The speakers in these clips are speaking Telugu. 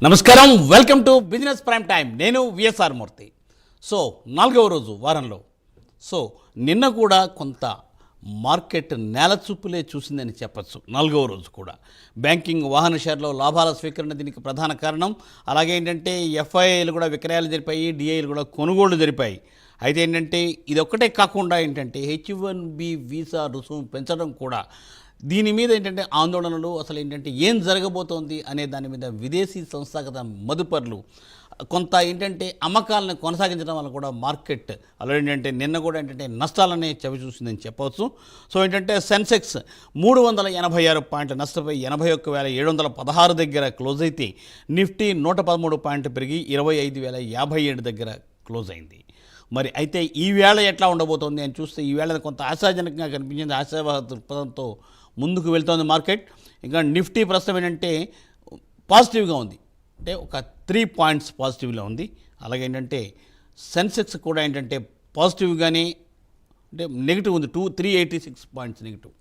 నమస్కారం, welcome to business prime time. నేను విఎస్ఆర్ మూర్తి. సో 4వ రోజు వారంలో నిన్న కూడా కొంత మార్కెట్ నేలచూపులే చూసిందని చెప్పచ్చు. 4వ రోజు కూడా బ్యాంకింగ్, వాహన షేర్లో లాభాల స్వీకరణ దీనికి ప్రధాన కారణం. అలాగే ఏంటంటే ఎఫ్ఐఐలు కూడా విక్రయాలు జరిపాయి, డిఐలు కూడా కొనుగోళ్లు జరిపాయి. అయితే ఏంటంటే ఇది ఒక్కటే కాకుండా ఏంటంటే H1B వీసా రుసుము పెంచడం కూడా దీని మీద ఏంటంటే ఆందోళనలు, అసలు ఏంటంటే ఏం జరగబోతోంది అనే దాని మీద విదేశీ సంస్థాగత మదుపర్లు కొంత ఏంటంటే అమ్మకాలను కొనసాగించడం వల్ల కూడా మార్కెట్ అలా ఏంటంటే నిన్న కూడా ఏంటంటే నష్టాలనే చవి చూసిందని చెప్పవచ్చు. సో ఏంటంటే సెన్సెక్స్ 386 పాయింట్లు నష్టపోయి 81,716 దగ్గర క్లోజ్ అయితే, నిఫ్టీ 113 పాయింట్లు పెరిగి 25,057 దగ్గర క్లోజ్ అయింది. మరి అయితే ఈ వేళ ఎట్లా ఉండబోతోంది అని చూస్తే ఈ వేళ కొంత ఆశాజనకంగా కనిపించింది. ఆశావాద దృక్పథంతో ముందుకు వెళ్తోంది మార్కెట్. ఇంకా నిఫ్టీ ప్రస్తుతం ఏంటంటే పాజిటివ్గా ఉంది, అంటే ఒక 3 పాయింట్స్ పాజిటివ్లో ఉంది. అలాగే ఏంటంటే సెన్సెక్స్ కూడా ఏంటంటే పాజిటివ్గానే అంటే నెగిటివ్ ఉంది, 386 పాయింట్స్ నెగిటివ్.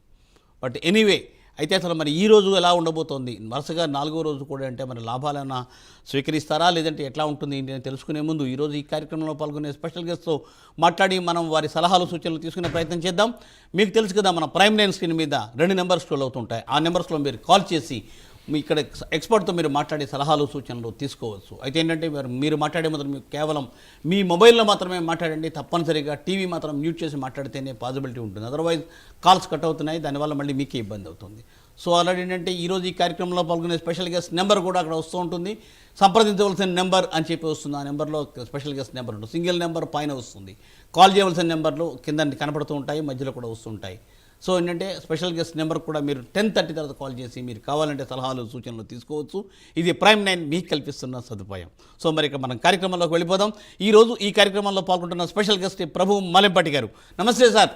బట్ ఎనీవే అయితే అసలు మరి ఈ రోజు ఎలా ఉండబోతోంది, వరుసగా 4వ రోజు కూడా అంటే మరి లాభాలైనా స్వీకరిస్తారా లేదంటే ఎట్లా ఉంటుంది అని తెలుసుకునే ముందు ఈరోజు ఈ కార్యక్రమంలో పాల్గొనే స్పెషల్ గెస్ట్తో మాట్లాడి మనం వారి సలహాలు సూచనలు తీసుకునే ప్రయత్నం చేద్దాం. మీకు తెలుసు కదా, మన ప్రైమ్ లైన్ స్క్రీన్ మీద 2 నెంబర్స్ స్క్రోల్ అవుతుంటాయి. ఆ నెంబర్స్లో మీరు కాల్ చేసి మీ ఇక్కడ ఎక్స్పర్ట్తో మీరు మాట్లాడే సలహాలు సూచనలు తీసుకోవచ్చు. అయితే ఏంటంటే మీరు మాట్లాడే మాత్రం మీకు కేవలం మీ మొబైల్లో మాత్రమే మాట్లాడండి. తప్పనిసరిగా టీవీ మాత్రం మ్యూట్ చేసి మాట్లాడితేనే పాసిబిలిటీ ఉంటుంది, అదర్వైజ్ కాల్స్ కట్ అవుతున్నాయి, దానివల్ల మళ్ళీ మీకే ఇబ్బంది అవుతుంది. సో అలాగే ఏంటంటే ఈరోజు ఈ కార్యక్రమంలో పాల్గొనే స్పెషల్ గెస్ట్ నెంబర్ కూడా అక్కడ వస్తూ ఉంటుంది. సంప్రదించవలసిన నెంబర్ అని చెప్పి వస్తుంది. ఆ నెంబర్లో స్పెషల్ గెస్ట్ నెంబర్ ఉంటుంది, సింగిల్ నెంబర్ పైన వస్తుంది. కాల్ చేయవలసిన నెంబర్లు కింద కనపడుతూ ఉంటాయి, మధ్యలో కూడా వస్తుంటాయి. సో ఏంటంటే స్పెషల్ గెస్ట్ నెంబర్ కూడా మీరు 10:30 తర్వాత కాల్ చేసి మీరు కావాలంటే సలహాలు సూచనలు తీసుకోవచ్చు. ఇది ప్రైమ్ 9 మీకు కల్పిస్తున్న సదుపాయం. సో మరి ఇక మనం కార్యక్రమంలోకి వెళ్ళిపోదాం. ఈరోజు ఈ కార్యక్రమంలో పాల్గొంటున్న స్పెషల్ గెస్ట్ ప్రభు మలెంపాటి గారు. నమస్తే సార్.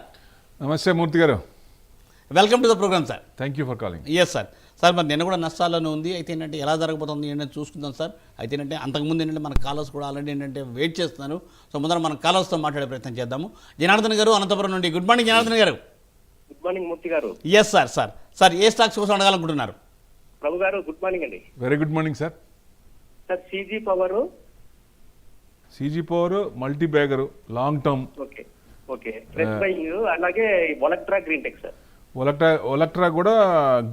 నమస్తే మూర్తి గారు. Welcome to the program sir. Thank you for calling. Yes sir. Sir మరి నిన్న కూడా నష్టాలను ఉంది. అయితే ఏంటంటే ఎలా జరగబోతుంది ఏంటంటే చూసుకుందాం సార్. అయితే ఏంటంటే అంతకుముందు ఏంటంటే మన కాలర్స్ కూడా ఆల్రెడీ ఏంటంటే వెయిట్ చేస్తున్నారు. సో ముందర మన కాలర్స్తో మాట్లాడే ప్రయత్నం చేద్దాము. జనార్దన్ గారు అనంతపురం నుండి. గుడ్ మార్నింగ్ జనార్దన్ గారు. గుడ్ మార్నింగ్ మూర్తి గారు. Yes sir. సార్ ఏ స్టాక్స్ కోసం అడగాలనుకుంటున్నారు? ప్రభు గారు గుడ్ మార్నింగ్ అండి. Very good morning sir. Sir CG Power multi bagger long term. Okay fresh buying. అలాగే Olectra green tech sir. Olectra కూడా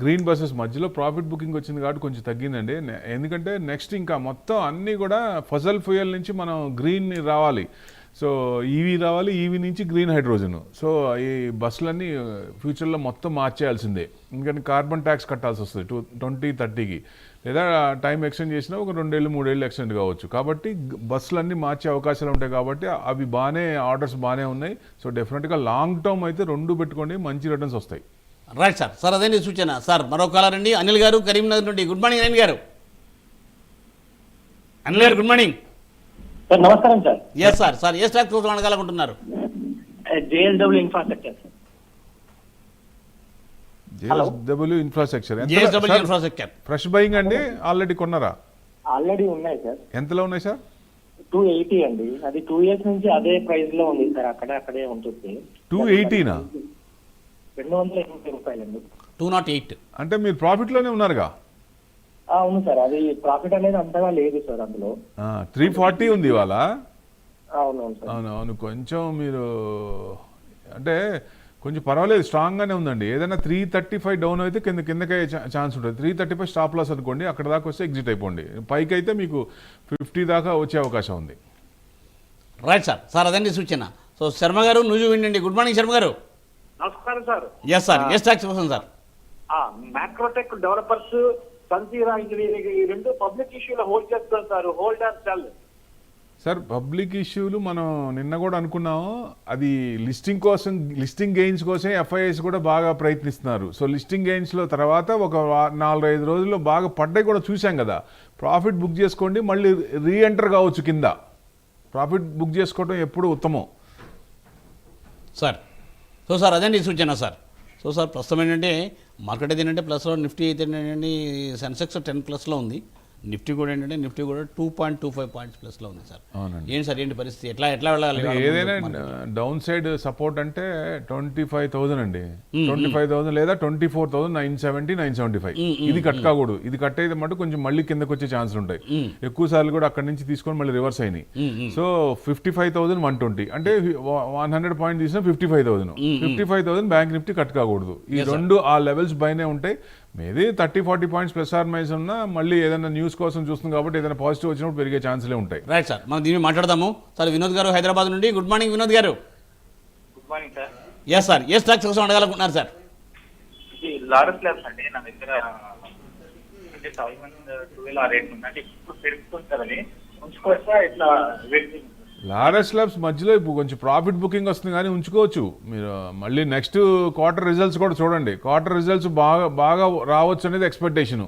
గ్రీన్ బస్సెస్ మధ్యలో ప్రాఫిట్ బుకింగ్ వచ్చింది కాబట్టి కొంచెం తగ్గిందండి. ఎందుకంటే నెక్స్ట్ ఇంకా మొత్తం అన్నీ కూడా ఫసల్ ఫ్యూయల్ నుంచి మనం గ్రీన్ రావాలి. సో ఈవీ రావాలి, ఈవీ నుంచి గ్రీన్ హైడ్రోజన్. సో ఈ బస్సులన్నీ ఫ్యూచర్లో మొత్తం మార్చేయాల్సిందే. ఎందుకంటే కార్బన్ ట్యాక్స్ కట్టాల్సి వస్తుంది 2030కి, లేదా టైం ఎక్స్టెండ్ చేసినా ఒక 2 ఏళ్ళు 3 ఏళ్ళు ఎక్స్టెండ్ కావచ్చు. కాబట్టి బస్సులన్నీ మార్చే అవకాశాలు ఉంటాయి. కాబట్టి అవి బాగానే ఆర్డర్స్ బాగానే ఉన్నాయి. సో డెఫినెట్గా లాంగ్ టర్మ్ అయితే 2 పెట్టుకోండి, మంచి రిటర్న్స్ వస్తాయి. Right sir. సార్ అదే సూచన. సార్ మరో కాలర్ అండి, అనిల్ గారు కరీంనగర్ నుండి. గుడ్ మార్నింగ్ అనిల్ గారు. అనిల్ గారు గుడ్ మార్నింగ్ సార్. నమస్కారం సార్. Yes sir. సార్ ఏ స్టాక్ కోసం అడగాలనుకుంటున్నారు? JSW infrastructure. JSW infrastructure. JSW infrastructure fresh buying అండి. ఆల్రెడీ కొన్నారా? ఆల్రెడీ ఉన్నాయి సార్. ఎంతలో ఉన్నాయి సార్? 280 అండి. అది 2 years నుంచి అదే ప్రైస్ లో ఉంది సార్. అక్కడే ఉంటుంది. 280నా? 280 రూపాయలండి. 208. అంటే మీరు ప్రాఫిట్లోనే ఉన్నారుగా? అవును సార్. అది ప్రాఫిట్ అనేది అంతగా లేదు సార్ అందులో. 340 ఉంది ఇవాళ. అవును. కొంచెం మీరు అంటే కొంచెం పర్వాలేదు, స్ట్రాంగ్గానే ఉందండి. ఏదైనా 335 డౌన్ అయితే కిందకే ఛాన్స్ ఉంటుంది. 335 స్టాప్ లాస్ అనుకోండి, అక్కడ దాకా వస్తే ఎగ్జిట్ అయిపోండి. పైకి అయితే మీకు 50 దాకా వచ్చే అవకాశం ఉంది. Right sir. సార్ అదండి సూచన. సో శర్మ గారు నువ్వు వినండి. గుడ్ మార్నింగ్ శర్మ గారు. నమస్కారం సార్. Yes sir. ఏ స్టాక్స్ కోసం sir? Macrotech Developers, Sansera engineering, ఈ 2 పబ్లిక్ ఇష్యూలో హోల్డ్ చేస్తారు sir. Hold and sell sir. Public ఇష్యూలు మనం నిన్న కూడా అనుకున్నాము. అది లిస్టింగ్ గెయిన్స్ కోసం ఎఫ్ఐఎస్ కూడా బాగా ప్రయత్నిస్తున్నారు. సో లిస్టింగ్ గెయిన్స్లో తర్వాత ఒక 4-5 రోజుల్లో బాగా పడ్డాయి కూడా చూసాం కదా. ప్రాఫిట్ బుక్ చేసుకోండి, మళ్ళీ రీఎంటర్ కావచ్చు కింద. ప్రాఫిట్ బుక్ చేసుకోవడం ఎప్పుడు ఉత్తమం సార్. సో సార్ అదండి సూచన సార్. సో సార్ ప్రస్తుతం ఏంటంటే మార్కెట్ అయితే ఏంటంటే ప్లస్లో, నిఫ్టీ అయితే ఏంటంటే సెన్సెక్స్ 10+ ఉంది. నిఫ్టీ కూడా ఏంటంటే నిఫ్టీ కూడా 2.25 పాయింట్స్ ప్లస్లో ఉంది సార్. అవునండి. ఏంటి సార్ ఏంటి పరిస్థితి, ఎట్లా వెళ్ళాలి? ఏదైనా డౌన్ సైడ్ సపోర్ట్ అంటే 25,000 అండి, 25,000 లేదా 24,970, 975 ఇది కట్ కాకూడదు. ఇది కట్ అయితే మటు కొంచెం మళ్ళీ కిందకు వచ్చే ఛాన్స్ ఉంటాయి. ఎక్కువ సార్లు కూడా అక్కడి నుంచి తీసుకొని మళ్ళీ రివర్స్ అయినాయి. సో 55,120 అంటే 100 పాయింట్ తీసిన 55,000 బ్యాంక్ నిఫ్టీ కట్ కాకూడదు. ఈ రెండు ఆ లెవెల్స్ పైనే ఉంటాయి. Maybe 30-40 points plus or minus ఉన్నా మళ్ళీ ఏదైనా న్యూస్ కోసం చూస్తుంది కాబట్టి ఏదైనా పాజిటివ్ వచ్చినప్పుడు పెరిగే ఛాన్స్లే ఉంటాయి. రైట్ సార్, మనం దీన్ని మాట్లాడదాము. సార్ వినోద్ గారు హైదరాబాద్ నుండి, గుడ్ మార్నింగ్ వినోద్ గారు. Good morning sir. Yes sir, ఏ స్టాక్స్ కోసం అడగాలనుకుంటున్నారు సార్? ఇది లారస్ ల్యాబ్స్ అండి, నా దగ్గర అంటే 12 ఆ రేట్ ఉంది. అంటే ఇప్పుడు పెరుగుతుంది సార్, అది ఉంచుకోవచ్చా ఇట్లా వెయిట్? లారస్ ల్యాబ్స్ మధ్యలో ఇప్పుడు కొంచెం ప్రాఫిట్ బుకింగ్ వస్తుంది కానీ ఉంచుకోవచ్చు మీరు. మళ్ళీ నెక్స్ట్ క్వార్టర్ రిజల్ట్స్ కూడా చూడండి. క్వార్టర్ రిజల్ట్స్ బాగా రావచ్చు అనేది ఎక్స్పెక్టేషను.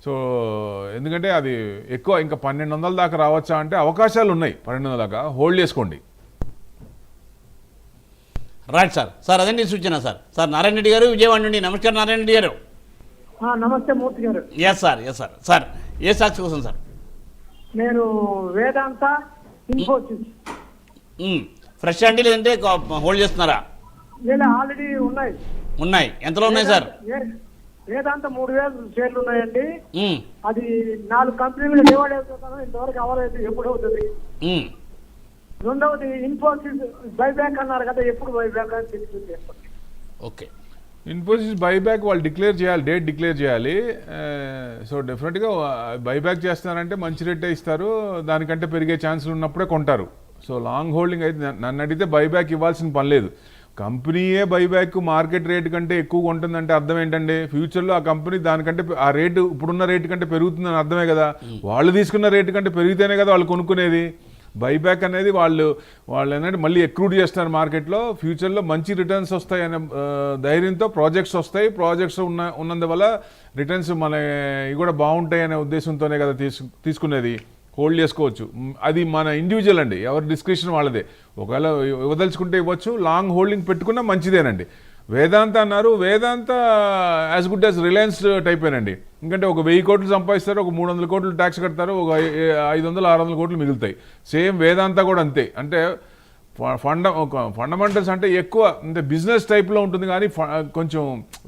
సో ఎందుకంటే అది ఎక్కువ ఇంకా 1,200 దాకా రావచ్చా అంటే అవకాశాలు ఉన్నాయి. 1,200 దాకా హోల్డ్ చేసుకోండి. Right sir. సార్ అదండి సూచన సార్. సార్ నారాయణ రెడ్డి గారు విజయవాడ నుండి, నమస్కారం నారాయణ రెడ్డి గారు. నమస్తే మూర్తి గారు. Yes sir, yes sir. Sir ఏ స్టాక్స్ కోసం సార్? నేను వేదాంత, ఇన్ఫోసిస్. ఫ్రెష్ అండి లేదంటే హోల్డ్ చేస్తున్నారా? నేను ఆల్రెడీ ఉన్నాయి. ఎంతలో ఉన్నాయి సార్? వేదాంత 3,000 షేర్లు ఉన్నాయండి. అది 4 కంపెనీలు డివైడ్ అవుతున్నాను, ఇంతవరకు అవ్వలేదు. ఎప్పుడు అవుతుంది? రెండవది ఇన్ఫోసిస్ బైబ్యాక్ అన్నారు కదా, ఎప్పుడు బైబ్యాక్ అని తెలిసింది. ఓకే, ఇన్ఫోసిస్ బైబ్యాక్ వాళ్ళు డిక్లేర్ చేయాలి, డేట్ డిక్లేర్ చేయాలి. సో డెఫినెట్గా బైబ్యాక్ చేస్తున్నారంటే మంచి రేటే ఇస్తారు, దానికంటే పెరిగే ఛాన్సులు ఉన్నప్పుడే కొంటారు. సో లాంగ్ హోల్డింగ్ అయితే నన్ను అడిగితే బైబ్యాక్ ఇవ్వాల్సిన పని లేదు. కంపెనీయే బైబ్యాక్ మార్కెట్ రేట్ కంటే ఎక్కువగా ఉంటుందంటే అర్థం ఏంటంటే ఫ్యూచర్లో ఆ కంపెనీ దానికంటే ఆ రేటు ఇప్పుడున్న రేటు కంటే పెరుగుతుందని అర్థమే కదా. వాళ్ళు తీసుకున్న రేటు కంటే పెరిగితేనే కదా వాళ్ళు కొనుక్కునేది. బైబ్యాక్ అనేది వాళ్ళు ఏంటంటే మళ్ళీ ఎక్రూడ్ చేస్తున్నారు మార్కెట్లో. ఫ్యూచర్లో మంచి రిటర్న్స్ వస్తాయనే ధైర్యంతో ప్రాజెక్ట్స్ వస్తాయి. ప్రాజెక్ట్స్ ఉన్నందువల్ల రిటర్న్స్ మన ఇవి కూడా బాగుంటాయి అనే ఉద్దేశంతోనే కదా తీసుకునేది. హోల్డ్ చేసుకోవచ్చు. అది మన ఇండివిజువల్ అండి, ఎవరి డిస్క్రిప్షన్ వాళ్ళదే. ఒకవేళ ఇవ్వదలుచుకుంటే ఇవ్వచ్చు, లాంగ్ హోల్డింగ్ పెట్టుకున్నా మంచిదేనండి. వేదాంత అన్నారు, Vedanta as good as Reliance type ఏనండి. ఎందుకంటే ఒక 1,000 కోట్లు సంపాదిస్తారు, ఒక 300 కోట్లు ట్యాక్స్ కడతారు, ఒక 500-600 కోట్లు మిగులుతాయి. సేమ్ వేదాంత కూడా అంతే. అంటే ఫండమెంటల్స్ అంటే ఎక్కువ అంటే బిజినెస్ టైప్లో ఉంటుంది కానీ కొంచెం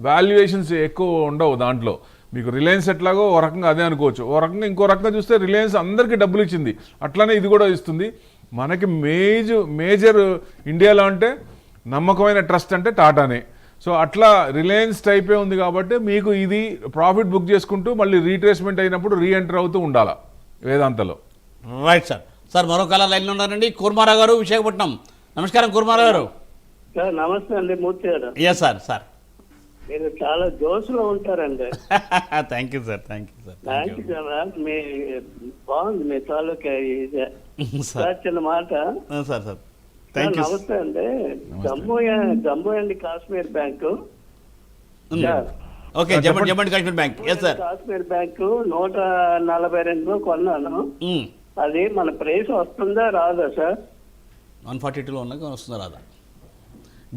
వాల్యుయేషన్స్ ఎక్కువ ఉండవు దాంట్లో. మీకు రిలయన్స్ ఎట్లాగో ఓ రకంగా అదే అనుకోవచ్చు. ఓ రకంగా ఇంకో రకంగా చూస్తే రిలయన్స్ అందరికీ డబ్బులు ఇచ్చింది, అట్లానే ఇది కూడా ఇస్తుంది. మనకి మేజర్ ఇండియాలో అంటే నమ్మకమైన ట్రస్ట్ అంటే టాటానే. సో అట్లా రిలయన్స్ టైపే ఉంది కాబట్టి మీకు ఇది ప్రాఫిట్ బుక్ చేసుకుంటూ మళ్ళీ రీట్రేస్మెంట్ అయినప్పుడు రీఎంటర్ అవుతూ ఉండాలి వేదాంతలో. Right sir. సార్ మరో కాల లైన్లో ఉన్నారండి, కూర్మారావు గారు, విశాఖపట్నం. నమస్కారం కూర్మారావు గారు. సార్ నమస్తే అండి మూర్తి గారు. Yes sir. సార్ మీరు చాలా జోష్లో ఉంటారండి. Thank you sir. Thank you sir. Thank you sir. మీ బాగుంది మీ తాలూకా ఇదే. సార్ చిన్న మాట. సార్ సార్ సార్ నమస్తే అండి. Jammu and Kashmir bank. Okay, Jammu and Kashmir bank. Yes sir. Kashmir bank 142 కొన్నాను. అది మన ప్రైస్ వస్తుందా రాదా సార్? 142లో ఉన్నాక వస్తుందా రాదా?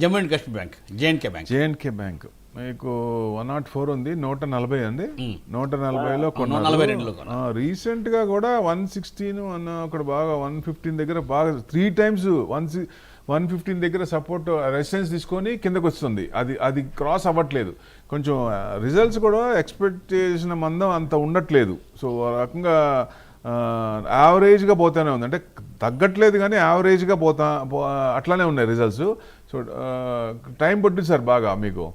Jammu and Kashmir bank, J&K bank మీకు 104 ఉంది, 140 అండి. 140లో కొన్నాను. రీసెంట్ గా కూడా 116 అక్కడ బాగా 115 దగ్గర బాగా 3 times 115 దగ్గర సపోర్ట్ రెసిస్టెన్స్ తీసుకొని కిందకు వస్తుంది. అది క్రాస్ అవ్వట్లేదు. కొంచెం రిజల్ట్స్ కూడా ఎక్స్పెక్ట్ చేసిన మందం అంత ఉండట్లేదు. సో రకంగా యావరేజ్గా పోతానే ఉంది, అంటే తగ్గట్లేదు కానీ యావరేజ్గా అట్లానే ఉన్నాయి రిజల్ట్స్. సో టైం పట్టింది సార్ బాగా మీకు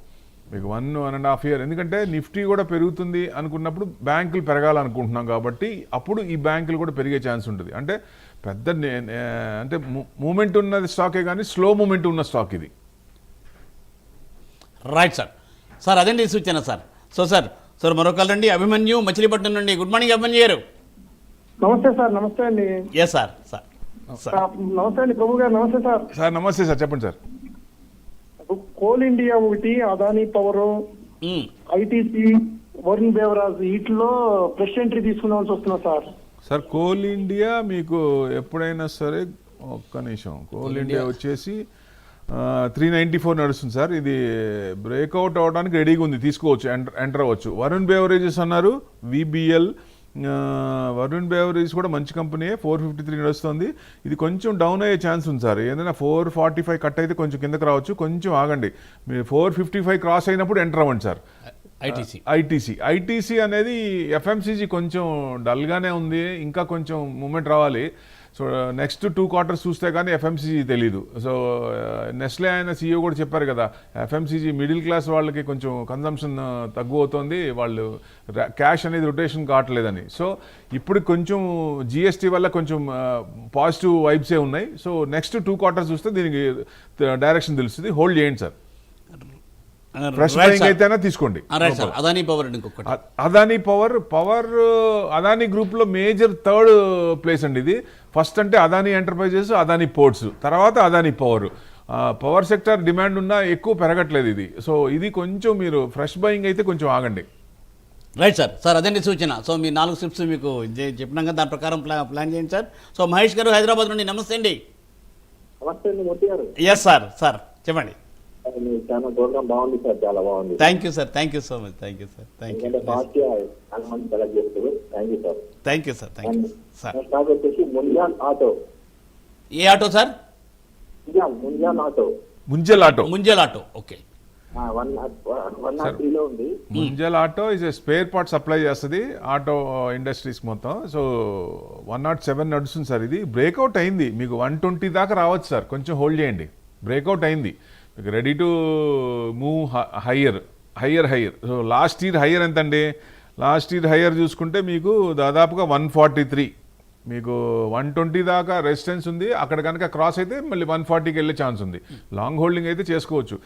1.5 years. ఎందుకంటే నిఫ్టీ కూడా పెరుగుతుంది అనుకున్నప్పుడు బ్యాంకులు పెరగాలనుకుంటున్నాం కాబట్టి అప్పుడు ఈ బ్యాంకులు కూడా పెరిగే ఛాన్స్ ఉంటుంది. అంటే పెద్ద అంటే మూమెంట్ ఉన్నది స్టాకే కానీ స్లో మూమెంట్ ఉన్న స్టాక్ ఇది. Right sir. సార్ అదండి సూచన సార్. సార్ మరొకరు రండి, అభిమన్యు మచిలీపట్నం నుండి. గుడ్ మార్నింగ్ అభిమన్యు గారు. నమస్తే సార్. నమస్తే అండి. Yes sir. నమస్తే అండి ప్రభు గారు. నమస్తే సార్. సార్ నమస్తే సార్, చెప్పండి సార్. కోల్ ఇండియా ఒకటి, అదానీ పవర్, ఐటీసీ, వరుణ్ బేవరాజ్, వీటిలో ఫ్రెష్ ఎంట్రీ తీసుకున్నాల్సి వస్తున్నా సార్. సార్ కోల్ ఇండియా మీకు ఎప్పుడైనా సరే ఒక్క నిమిషం. కోల్ ఇండియా వచ్చేసి 394 నడుస్తుంది సార్. ఇది బ్రేక్అవుట్ అవడానికి రెడీగా ఉంది, తీసుకోవచ్చు, ఎంటర్ అవ్వచ్చు. వరుణ్ బేవరేజెస్ అన్నారు, విబిఎల్ వరుణ్ బేవరేజ్ కూడా మంచి కంపెనీ, 453 నడుస్తుంది. ఇది కొంచెం డౌన్ అయ్యే ఛాన్స్ ఉంది సార్. ఏదైనా 445 కట్ అయితే కొంచెం కిందకి రావచ్చు, కొంచెం ఆగండి. మీరు 455 క్రాస్ అయినప్పుడు ఎంటర్ అవ్వండి సార్. ఐటీసీ అనేది ఎఫ్ఎంసీజీ కొంచెం డల్గానే ఉంది, ఇంకా కొంచెం మూమెంట్ రావాలి. సో నెక్స్ట్ 2 క్వార్టర్స్ చూస్తే కానీ ఎఫ్ఎంసీజీ తెలీదు. సో నెస్లే ఆయన సీఈఓ కూడా చెప్పారు కదా, ఎఫ్ఎంసీజీ మిడిల్ క్లాస్ వాళ్ళకి కొంచెం కన్సంప్షన్ తక్కువ అవుతుంది, వాళ్ళు క్యాష్ అనేది రొటేషన్ కావట్లేదని. సో ఇప్పుడు కొంచెం జిఎస్టీ వల్ల కొంచెం పాజిటివ్ వైబ్సే ఉన్నాయి. సో నెక్స్ట్ 2 క్వార్టర్స్ చూస్తే దీనికి డైరెక్షన్ తెలుస్తుంది. హోల్డ్ చేయండి సార్. ఫ్రెష్ బయింగ్ అయితేనే తీసుకోండి. అదానీ పవర్ ఇంకొకటి, అదానీ గ్రూప్ లో మేజర్ 3rd ప్లేస్ అండి ఇది. ఫస్ట్ అంటే అదానీ ఎంటర్ప్రైజెస్, అదానీ పోర్ట్స్, తర్వాత అదానీ పవర్ సెక్టర్ డిమాండ్ ఉన్నా ఎక్కువ పెరగట్లేదు ఇది. సో ఇది కొంచెం మీరు ఫ్రెష్ బయింగ్ అయితే కొంచెం ఆగండి. Right sir. సార్ అదండి సూచన. సో మీ 4 స్టెప్స్ మీకు చెప్పినాక దాని ప్రకారం ప్లాన్ చేయండి సార్. సో మహేష్ గారు హైదరాబాద్ నుండి, నమస్తే అండి. నమస్తే అండి మూర్తి గారు. Yes sir. సార్ చెప్పండి. చాలా ప్రోగ్రామ్ బాగుంది సార్, చాలా బాగుంది. Thank you sir, thank you so much. Thank you sir, thank you. చాలా మంది సెలెక్ట్ చేస్తారు. Thank you sir. Thank you sir, thank you sir. Stock వచ్చేసి ముంజాన్ ఆటో. ఏ auto sir? Munjal auto. Munjal auto okay. 103 లో ఉంది. Munjal auto is spare part supply చేస్తుంది ఆటో ఇండస్ట్రీస్ మొత్తం. సో 107 నడుస్తుంది సార్. ఇది బ్రేక్అవుట్ అయింది, మీకు 120 దాకా రావచ్చు సార్. కొంచెం హోల్డ్ చేయండి. బ్రేక్అవుట్ అయింది, మీకు ready to move higher. So last year higher ఎంతండి? లాస్ట్ ఇయర్ హయ్యర్ చూసుకుంటే మీకు దాదాపుగా 143, మీకు 120 దాకా రెసిస్టెన్స్ ఉంది. అక్కడ కనుక క్రాస్ అయితే మళ్ళీ 140కి వెళ్ళే ఛాన్స్ ఉంది. లాంగ్ హోల్డింగ్ అయితే చేసుకోవచ్చు.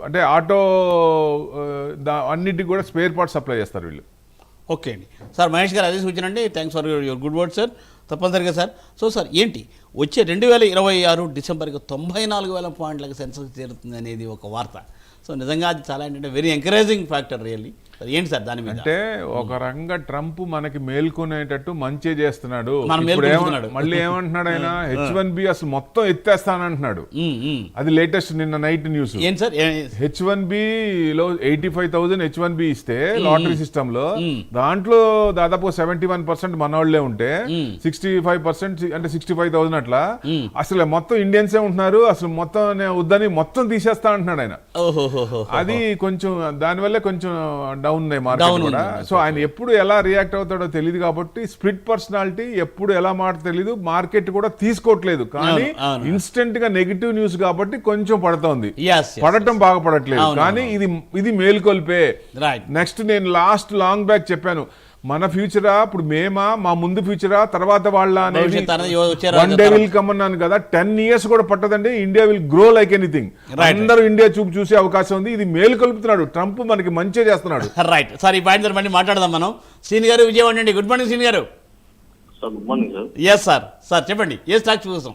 అంటే ఆటో అన్నిటికి కూడా స్పేర్ పార్ట్స్ సప్లై చేస్తారు వీళ్ళు. ఓకే అండి సార్. మహేష్ గారు అదే సూచన అండి. Thanks for your good word sir. తప్పనిసరిగా సార్. సో సార్ ఏంటి వచ్చే 2026 డిసెంబర్కి 94,000 పాయింట్లకు సెన్సెక్స్ చేరుతుంది అనేది ఒక వార్త. సో నిజంగా అది చాలా ఏంటంటే వెరీ ఎంకరేజింగ్ ఫ్యాక్టర్ రియల్లీ. ఏంటి సార్ దాని మీద? అంటే ఒక రంగ ట్రంప్ మనకి మేల్కొనేటట్టు మంచి చేస్తున్నాడు. మళ్ళీ ఏమంటున్నాడు ఆయన? H1B అసలు మొత్తం ఎత్తేస్తానంటున్నాడు. అది లేటెస్ట్ నిన్న నైట్ న్యూస్. ఏంటి సార్? H1B లో 85,000 H1B ఇస్తే లాటరీ సిస్టమ్ లో దాంట్లో దాదాపు 71% మనోళ్లే ఉంటే 65% అంటే 65,000 అట్లా అసలు మొత్తం ఇండియన్సే ఉంటున్నారు. అసలు మొత్తం వద్దని మొత్తం తీసేస్తా అంటున్నాడు ఆయన. అది కొంచెం దానివల్ల కొంచెం డౌన్ ఉన్నాయి మార్కెట్ కూడా. సో ఆయన ఎప్పుడు ఎలా రియాక్ట్ అవుతాడో తెలియదు కాబట్టి స్ప్లిట్ పర్సనాలిటీ ఎప్పుడు ఎలా మాట తెలియదు. మార్కెట్ కూడా తీసుకోవట్లేదు, కానీ ఇన్స్టెంట్ గా నెగిటివ్ న్యూస్ కాబట్టి కొంచెం పడుతోంది. పడటం బాగా పడట్లేదు, కానీ ఇది మేల్కొల్పే. నెక్స్ట్ నేను లాంగ్ బ్యాక్ చెప్పాను, మన ఫ్యూచరా ఇప్పుడు మా ముందు ఫ్యూచరా తర్వాత వాళ్ళ అనేది వన్ డే విల్ కమ్ అన్నాను కదా. 10 years కూడా పట్టదండి. India will grow like anything. అందరూ ఇండియా చూసే అవకాశం ఉంది. ఇది మేలు కలుపుతున్నాడు ట్రంప్, మనకి మంచి చేస్తున్నాడు. Right sir. ఈ పాయింట్ మళ్ళీ మాట్లాడదాం మనం. సీని గారు విజయవాడ అండి. గుడ్ మార్నింగ్ సీని గారు. Good morning sir. Yes sir. Sir చెప్పండి ఏ స్టాక్స్ కోసం?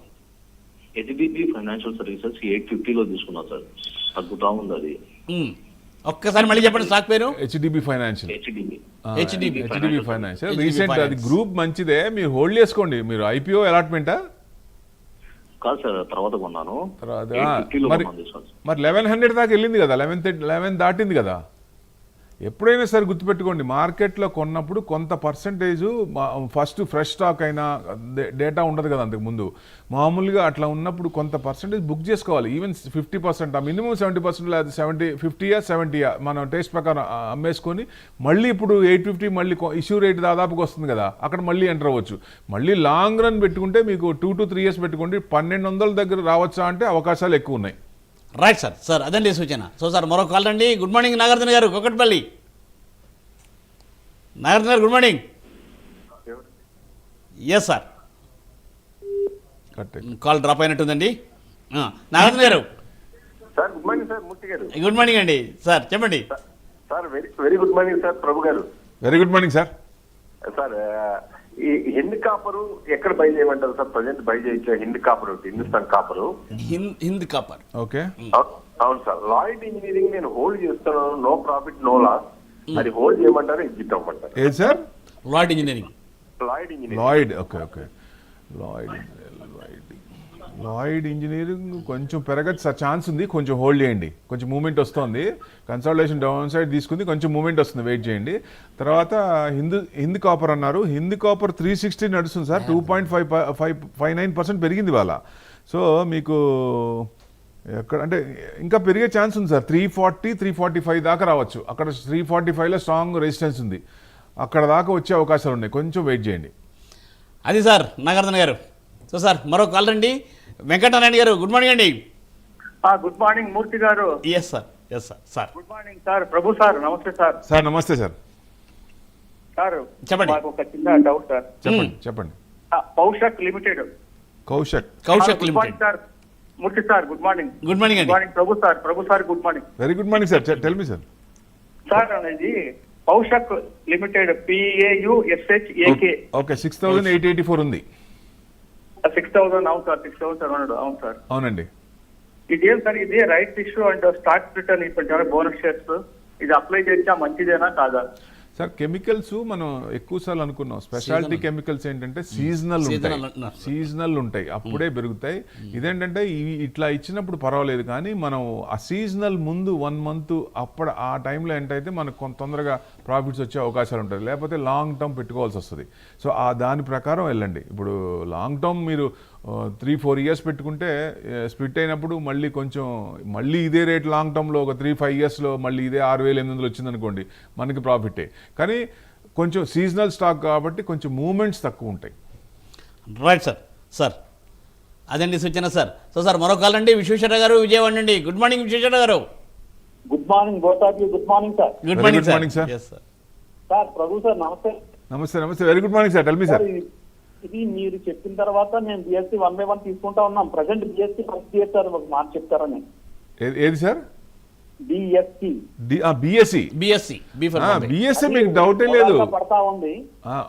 హెచ్డిబి ఫైనాన్షియల్ సర్వీసెస్ 850 లో తీసుకున్నా సార్. తగ్గుతా ఉంది అది. ఒక్కసారి మళ్ళీ చెప్పండి స్టాక్ పేరు. HDB financial. HDB financial recent అది గ్రూప్ మంచిదే, మీరు హోల్డ్ చేసుకోండి. మీరు ఐపీఓ అలాట్మెంటా? కాదు సార్, తర్వాత కొన్నాను. మరి 1100 దాకా వెళ్ళింది కదా, 11 దాటింది కదా. ఎప్పుడైనా సరే గుర్తుపెట్టుకోండి, మార్కెట్లో కొన్నప్పుడు కొంత పర్సంటేజ్ ఫస్ట్ ఫ్రెష్ స్టాక్ అయినా డేటా ఉండదు కదా అంతకుముందు. మామూలుగా అట్లా ఉన్నప్పుడు కొంత పర్సంటేజ్ బుక్ చేసుకోవాలి. ఈవెన్ 50%, మినిమం 70% లేదా 50-70 మనం టేస్ట్ ప్రకారం అమ్మేసుకొని మళ్ళీ ఇప్పుడు 850 మళ్ళీ ఇష్యూ రేట్ దాదాపుగా వస్తుంది కదా, అక్కడ మళ్ళీ ఎంటర్ అవ్వచ్చు. మళ్ళీ లాంగ్ రన్ పెట్టుకుంటే మీకు 2 to 3 years పెట్టుకోండి. 1200 దగ్గర రావచ్చా అంటే అవకాశాలు ఎక్కువ ఉన్నాయి. Right sir. సార్ అదండి సూచన. సో సార్ మరో కాల్ రండి. గుడ్ మార్నింగ్ నాగార్జున గారు, కుకట్పల్లి. నాగార్జున గారు good morning. Yes sir. Call drop అయినట్టుందండి. నాగార్జున గారు. Sir good morning sir. Murthy గారు గుడ్ మార్నింగ్ అండి. సార్ చెప్పండి. Sir very good morning sir. Prabhu గారు very good morning sir. Sir ఈ హింద్ కాపరు ఎక్కడ బై చేయమంటారు సార్? ప్రజెంట్ బై చేయొచ్చా? Hind copper, Hindustan copper. Hind copper okay. అవును సార్. లాయిడ్ ఇంజనీరింగ్ నేను హోల్డ్ చేస్తున్నాను, నో ప్రాఫిట్ నో లాస్. అది హోల్డ్ చేయమంటారు, ఎగ్జిట్ అవ్వమంటారు? ఏది sir? Lloyd engineering. Lloyd engineering. Lloyd okay okay. Lloyd engineering కొంచెం పెరగచ్చు ఛాన్స్ ఉంది, కొంచెం హోల్డ్ చేయండి, కొంచెం మూమెంట్ వస్తుంది, కన్సల్టేషన్ డౌన్ సైడ్ తీసుకుంది, కొంచెం మూమెంట్ వస్తుంది, వెయిట్ చేయండి. తర్వాత హింద్ కాపర్ అన్నారు, హింద్ కాపర్ 360 నడుస్తుంది సార్, 2.59% పెరిగింది వాళ్ళ. సో మీకు ఎక్కడ అంటే ఇంకా పెరిగే ఛాన్స్ ఉంది సార్, 340-345 దాకా రావచ్చు. అక్కడ 345లో స్ట్రాంగ్ రెసిస్టెన్స్ ఉంది, అక్కడ దాకా వచ్చే అవకాశాలు ఉన్నాయి, కొంచెం వెయిట్ చేయండి. అది సార్ నాగార్జున గారు. సో సార్ మరో కాల్ రండి, వెంకటనారాయణ గారు. గుడ్ మార్నింగ్ అండి. గుడ్ మార్నింగ్ మూర్తి గారు. Yes sir, yes sir. Sir good morning sir. Prabhu sir నమస్తే సార్. సార్ నమస్తే సార్. సార్ చెప్పండి. మాకు ఒక చిన్న డౌట్ సార్. చెప్పండి. Paushak limited. Kaushak limited. Morning sir. Murthy sir good morning. Good morning good అండి. Morning Prabhu sir good morning. Very good morning sir, tell me sir. Sir అనేది పౌషక్ లిమిటెడ్ PAUSHAK. ఓకే, 6,884 ఉంది. 6,000 అవును సార్, 6,700 అవును సార్. అవునండి. ఇదేం సార్, ఇది right issue and stock return ఇప్పుడు బోనస్ షేర్స్ ఇది అప్లై చేసినా మంచిదేనా కాదా? సార్ కెమికల్స్ మనం ఎక్కువ సార్లు అనుకున్నాం, స్పెషాలిటీ కెమికల్స్ ఏంటంటే సీజనల్ ఉంటాయి, అప్పుడే పెరుగుతాయి. ఇదేంటంటే ఇట్లా ఇచ్చినప్పుడు పర్వాలేదు, కానీ మనం ఆ సీజనల్ ముందు 1 month అప్పుడు ఆ టైంలో ఏంటైతే మనకు కొంత తొందరగా ప్రాఫిట్స్ వచ్చే అవకాశాలు ఉంటుంది, లేకపోతే లాంగ్ టర్మ్ పెట్టుకోవాల్సి వస్తుంది. సో ఆ దాని ప్రకారం వెళ్ళండి. ఇప్పుడు లాంగ్ టర్మ్ మీరు 3-4 years పెట్టుకుంటే స్ప్లిట్ అయినప్పుడు మళ్ళీ ఇదే రేట్ లాంగ్ టర్మ్లో ఒక 3-5 yearsలో మళ్ళీ ఇదే 6,800 వచ్చిందనుకోండి, మనకి ప్రాఫిటే. కానీ కొంచెం సీజనల్ స్టాక్ కాబట్టి కొంచెం మూమెంట్స్ తక్కువ ఉంటాయి. Right sir. సార్ అదండి సూచన సార్. సో సార్ మరో కాల్ అండి, విశ్వేశ్వర గారు విజయవాడ నుండి. గుడ్ మార్నింగ్ విశ్వేశ్వర గారు. Good morning both of you. Good morning sir. Good Very morning good morning, sir. Yes sir. Sir Prabhu sir నమస్తే. నమస్తే, very good morning sir, tell me sir. ఇది మీరు చెప్పిన తర్వాత మేము BSc 1 by 1 తీసుకుంటా ఉన్నాం. Present BSc first year sir, ఒక మాట చెప్తారని. ఏది సార్? BSc బిఎస్సి బిఎస్సి మీకు డౌటే లేదు. పడతా ఉంది.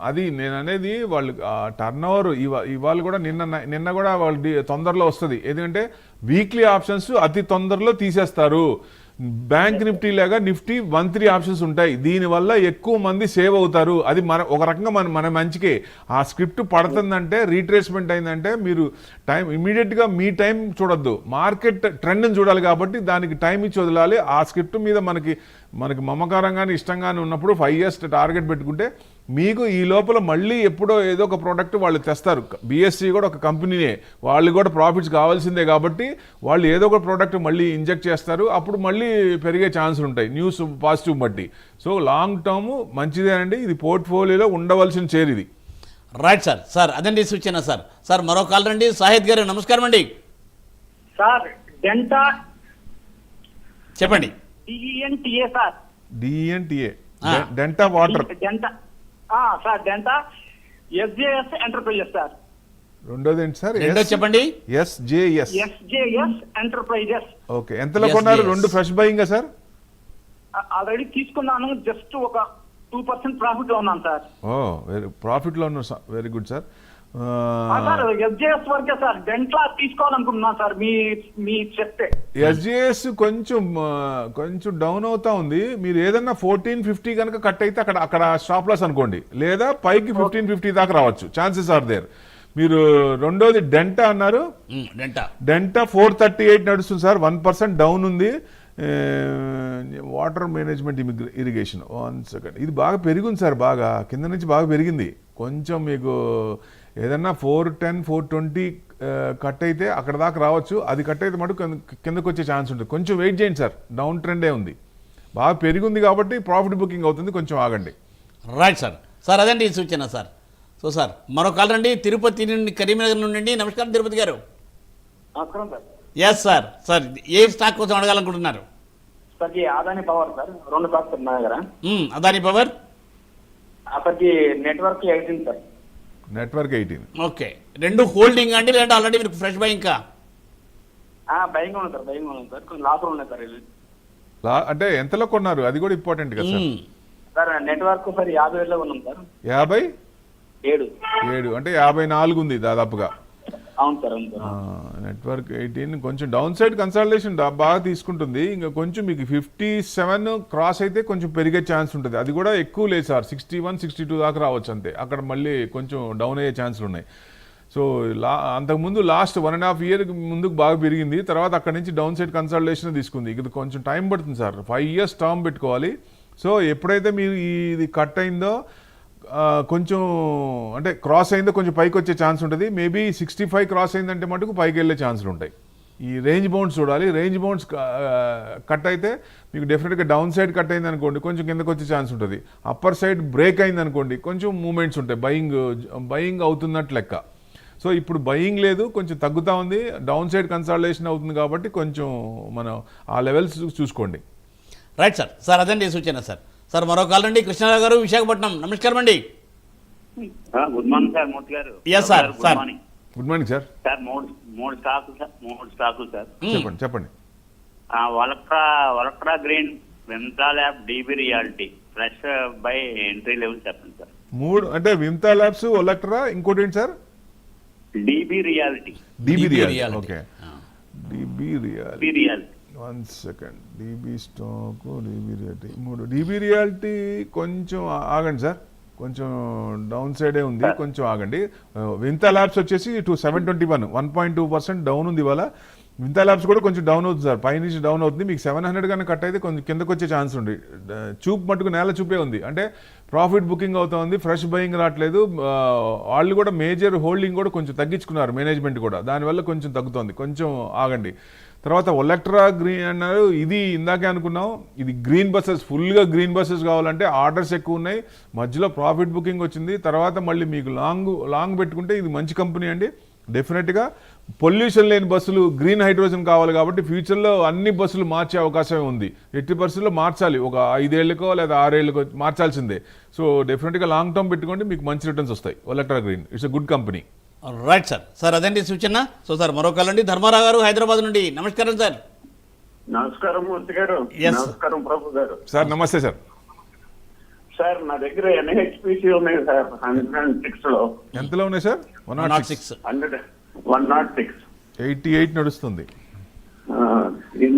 అది నేను అనేది వాళ్ళు టర్న్ ఓవర్ ఇవాళ కూడా నిన్న కూడా వాళ్ళు తొందరలో వస్తుంది. ఎందుకంటే వీక్లీ ఆప్షన్స్ అతి తొందరలో తీసేస్తారు. బ్యాంక్ నిఫ్టీ లాగా నిఫ్టీ 1-3 ఆప్షన్స్ ఉంటాయి, దీనివల్ల ఎక్కువ మంది సేవ్ అవుతారు. అది ఒక రకంగా మన మంచికే. ఆ స్క్రిప్ట్ పడుతుందంటే, రీట్రేస్మెంట్ అయిందంటే మీరు ఇమీడియట్గా మీ టైం చూడొద్దు, మార్కెట్ ట్రెండ్ని చూడాలి. కాబట్టి దానికి టైం ఇచ్చి వదలాలి. ఆ స్క్రిప్ట్ మీద మనకి మమకారంగానే ఇష్టంగానే ఉన్నప్పుడు 5 years టార్గెట్ పెట్టుకుంటే మీకు ఈ లోపల మళ్ళీ ఎప్పుడో ఏదో ఒక ప్రోడక్ట్ వాళ్ళు తెస్తారు. BSc కూడా ఒక కంపెనీనే, వాళ్ళు కూడా ప్రాఫిట్స్ కావాల్సిందే. కాబట్టి వాళ్ళు ఏదో ఒక ప్రోడక్ట్ మళ్ళీ ఇంజెక్ట్ చేస్తారు, అప్పుడు మళ్ళీ పెరిగే ఛాన్సులు ఉంటాయి న్యూస్ పాజిటివ్ బట్టి. సో లాంగ్ టర్మ్ మంచిదేనండి, ఇది పోర్ట్ఫోలియోలో ఉండవలసిన షేర్ ఇది. Right sir. సార్ అదండి సూచన సార్. సార్ మరో కాల్ రండి, సాహిద్ గారు. నమస్కారం అండి. సార్ డెంటా చెప్పండి. DENTA sir. DENTA Denta water. Denta sir, Denta SJS enterprises sir. రెండోది ఏంటి సార్? రెండో చెప్పండి. SJS enterprises. ఓకే, ఎంతలో కొన్నారు? 2 ఫ్రెష్ బయింగా సార్? ఆల్రెడీ తీసుకున్నాను, జస్ట్ ఒక 2% ప్రాఫిట్ లో ఉన్నాను సార్. ప్రాఫిట్ లో ఉన్నారు, very good sir. Sir SJS వరకే సార్, డెంట్లా తీసుకోవాలనుకుంటున్నాను సార్, మీ చెప్తే. SJS కొంచెం డౌన్ అవుతా ఉంది. మీరు ఏదన్నా 1450 కనుక కట్ అయితే అక్కడ స్టాప్ లాస్ అనుకోండి, లేదా పైకి 1550 దాకా రావచ్చు, ఛాన్సెస్ ఆర్ దేర్. మీరు రెండోది డెంటా అన్నారు, డెంటా 438 నడుస్తుంది సార్, 1% డౌన్ ఉంది. వాటర్ మేనేజ్మెంట్ ఇరిగేషన్ 1 second, ఇది బాగా పెరిగింది సార్, బాగా కింద నుంచి బాగా పెరిగింది. కొంచెం మీకు ఏదన్నా 410, 420 కట్ అయితే అక్కడ దాకా రావచ్చు. అది కట్ అయితే మటు కిందకు వచ్చే ఛాన్స్ ఉంటుంది. కొంచెం వెయిట్ చేయండి సార్, డౌన్ ట్రెండే ఉంది, బాగా పెరిగింది కాబట్టి ప్రాఫిట్ బుకింగ్ అవుతుంది, కొంచెం ఆగండి. Right sir. సార్ అదండి సూచన సార్. సో సార్ మరో కాల్ రండి, తిరుపతి నుండి, కరీంనగర్ నుండి. నమస్కారం తిరుపతి గారు. Yes sir. సార్ ఏ స్టాక్ కోసం అడగాలనుకుంటున్నారు? Sir Adani power sir, 2 stocks నా దగ్గర. అదాని పవర్ అప్పటికి network 18 sir. Network 18. Okay, 2 holding అండి, లేదంటే ఆల్రెడీ మీరు ఫ్రెష్ బై ఇంకా? బయింగ్ ఉంది సార్, కొన్ని లాసులు ఉన్నాయి సార్. అంటే ఎంతలో కొన్నారు అది కూడా ఇంపార్టెంట్ కదా సార్. సార్ నెట్వర్క్ సార్ 50,000 ఉన్నాం సార్. 57 అంటే 54 ఉంది దాదాపుగా. అవును సార్. నెట్వర్క్ 18 కొంచెం డౌన్ సైడ్ కన్సల్టేషన్ బాగా తీసుకుంటుంది. ఇంకా కొంచెం మీకు 57 క్రాస్ అయితే కొంచెం పెరిగే ఛాన్స్ ఉంటుంది. అది కూడా ఎక్కువ లేదు సార్, 61, 62 దాకా రావచ్చు అంతే. అక్కడ మళ్ళీ కొంచెం డౌన్ అయ్యే ఛాన్సులు ఉన్నాయి. సో అంతకుముందు లాస్ట్ 1.5 year ముందుకు బాగా పెరిగింది, తర్వాత అక్కడి నుంచి డౌన్ సైడ్ కన్సల్టేషన్ తీసుకుంది. ఇది కొంచెం టైం పడుతుంది సార్, 5 years టర్మ్ పెట్టుకోవాలి. సో ఎప్పుడైతే మీరు ఇది కట్ అయిందో కొంచెం అంటే క్రాస్ అయిందో కొంచెం పైకి వచ్చే ఛాన్స్ ఉంటుంది. మేబీ 65 క్రాస్ అయిందంటే మటుకు పైకి వెళ్ళే ఛాన్సులు ఉంటాయి. ఈ రేంజ్ బౌండ్స్ చూడాలి. రేంజ్ బౌండ్స్ కట్ అయితే మీకు డెఫినెట్గా డౌన్ సైడ్ కట్ అయింది అనుకోండి కొంచెం కిందకు వచ్చే ఛాన్స్ ఉంటుంది. అప్పర్ సైడ్ బ్రేక్ అయింది అనుకోండి కొంచెం మూమెంట్స్ ఉంటాయి, బయింగ్ అవుతున్నట్టు లెక్క. సో ఇప్పుడు బయింగ్ లేదు, కొంచెం తగ్గుతూ ఉంది, డౌన్ సైడ్ కన్సల్టేషన్ అవుతుంది కాబట్టి కొంచెం మనం ఆ లెవెల్స్ చూసుకోండి. Right sir. సార్ అదండి సూచన సార్. సార్ మరో కాల్ అండి, కృష్ణారావు గారు విశాఖపట్నం. నమస్కారం అండి. గుడ్ మార్నింగ్ సార్ మూర్తి గారు. Yes, sir. Good Sir. Morning good morning sir. Sir. మూడు స్టాకులు సార్. చెప్పండి. Olectra green, Vimta lab, DB realty fresh buy entry level చెప్పండి సార్. 3 అంటే వింతా ల్యాబ్స్, ఒలక్ట్రా, ఇంకోటి ఏంటి sir? DB realty. DB DB realty. Reality. Okay, DB realty. DB realty 1 second. DB stock, DB realty 3. DB realty కొంచెం ఆగండి సార్, కొంచెం డౌన్ సైడే ఉంది, కొంచెం ఆగండి. వింతా ల్యాబ్స్ వచ్చేసి 721, 1.2% డౌన్ ఉంది ఇవాళ. వింతా ల్యాబ్స్ కూడా కొంచెం డౌన్ అవుతుంది సార్, పై నుంచి డౌన్ అవుతుంది. మీకు 700 కన్నా కట్ అయితే కొంచెం కిందకు వచ్చే ఛాన్స్ ఉంది. చూపు మటుకు నేల చూపే ఉంది, అంటే ప్రాఫిట్ బుకింగ్ అవుతుంది, ఫ్రెష్ బయింగ్ రావట్లేదు. వాళ్ళు కూడా మేజర్ హోల్డింగ్ కూడా కొంచెం తగ్గించుకున్నారు మేనేజ్మెంట్ కూడా, దానివల్ల కొంచెం తగ్గుతుంది, కొంచెం ఆగండి. తర్వాత ఒలక్ట్రా గ్రీన్ అన్నారు, ఇది ఇందాకే అనుకున్నాం, ఇది గ్రీన్ బస్సెస్, ఫుల్గా గ్రీన్ బస్సెస్ కావాలంటే ఆర్డర్స్ ఎక్కువ ఉన్నాయి, మధ్యలో ప్రాఫిట్ బుకింగ్ వచ్చింది. తర్వాత మళ్ళీ మీకు లాంగ్ పెట్టుకుంటే ఇది మంచి కంపెనీ అండి. డెఫినెట్గా పొల్యూషన్ లేని బస్సులు, గ్రీన్ హైడ్రోజన్ కావాలి కాబట్టి ఫ్యూచర్లో అన్ని బస్సులు మార్చే అవకాశమే ఉంది. 80% మార్చాలి, ఒక 5 ఏళ్ళకో లేదా 6 ఏళ్ళకో మార్చాల్సిందే. సో డెఫినెట్గా లాంగ్ టర్మ్ పెట్టుకోండి, మీకు మంచి రిటర్న్స్ వస్తాయి. Olectra green it's a good company. Right sir. Sir అదండి సూచన. సో సార్ మరో కాల్ అండి, ధర్మారావు గారు హైదరాబాద్ నుండి. నమస్కారం సార్. నమస్కారం మూర్తి గారు. Yes. నమస్కారం ప్రభు గారు. సార్ నమస్తే సార్. సార్ నా దగ్గర NHPC ఉన్నాయి సార్ 106 లో. ఎంతలో ఉన్నాయి సార్? 106. 106. 88 నడుస్తుంది.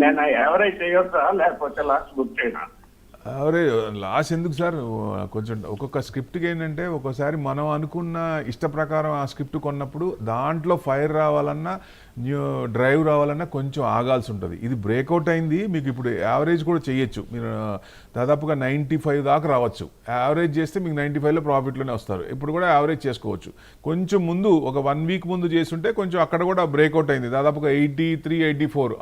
నేను ఎవరైతే చేయొచ్చా లేకపోతే లాస్ట్ బుక్ చేయనా? అవరే లాస్ ఎందుకు సార్? కొంచెం ఒక్కొక్క స్క్రిప్ట్కి ఏంటంటే ఒక్కోసారి మనం అనుకున్న ఇష్ట ప్రకారం ఆ స్క్రిప్ట్ కొన్నప్పుడు దాంట్లో ఫైర్ రావాలన్నా న్యూ డ్రైవ్ రావాలన్నా కొంచెం ఆగాల్సి ఉంటుంది. ఇది బ్రేక్అవుట్ అయింది, మీకు ఇప్పుడు యావరేజ్ కూడా చేయొచ్చు. మీరు దాదాపుగా 95 దాకా రావచ్చు. యావరేజ్ చేస్తే మీకు 95లో ప్రాఫిట్లోనే వస్తారు. ఇప్పుడు కూడా యావరేజ్ చేసుకోవచ్చు. కొంచెం ముందు ఒక 1 week ముందు చేస్తుంటే కొంచెం అక్కడ కూడా బ్రేక్అవుట్ అయింది, దాదాపుగా 83, 84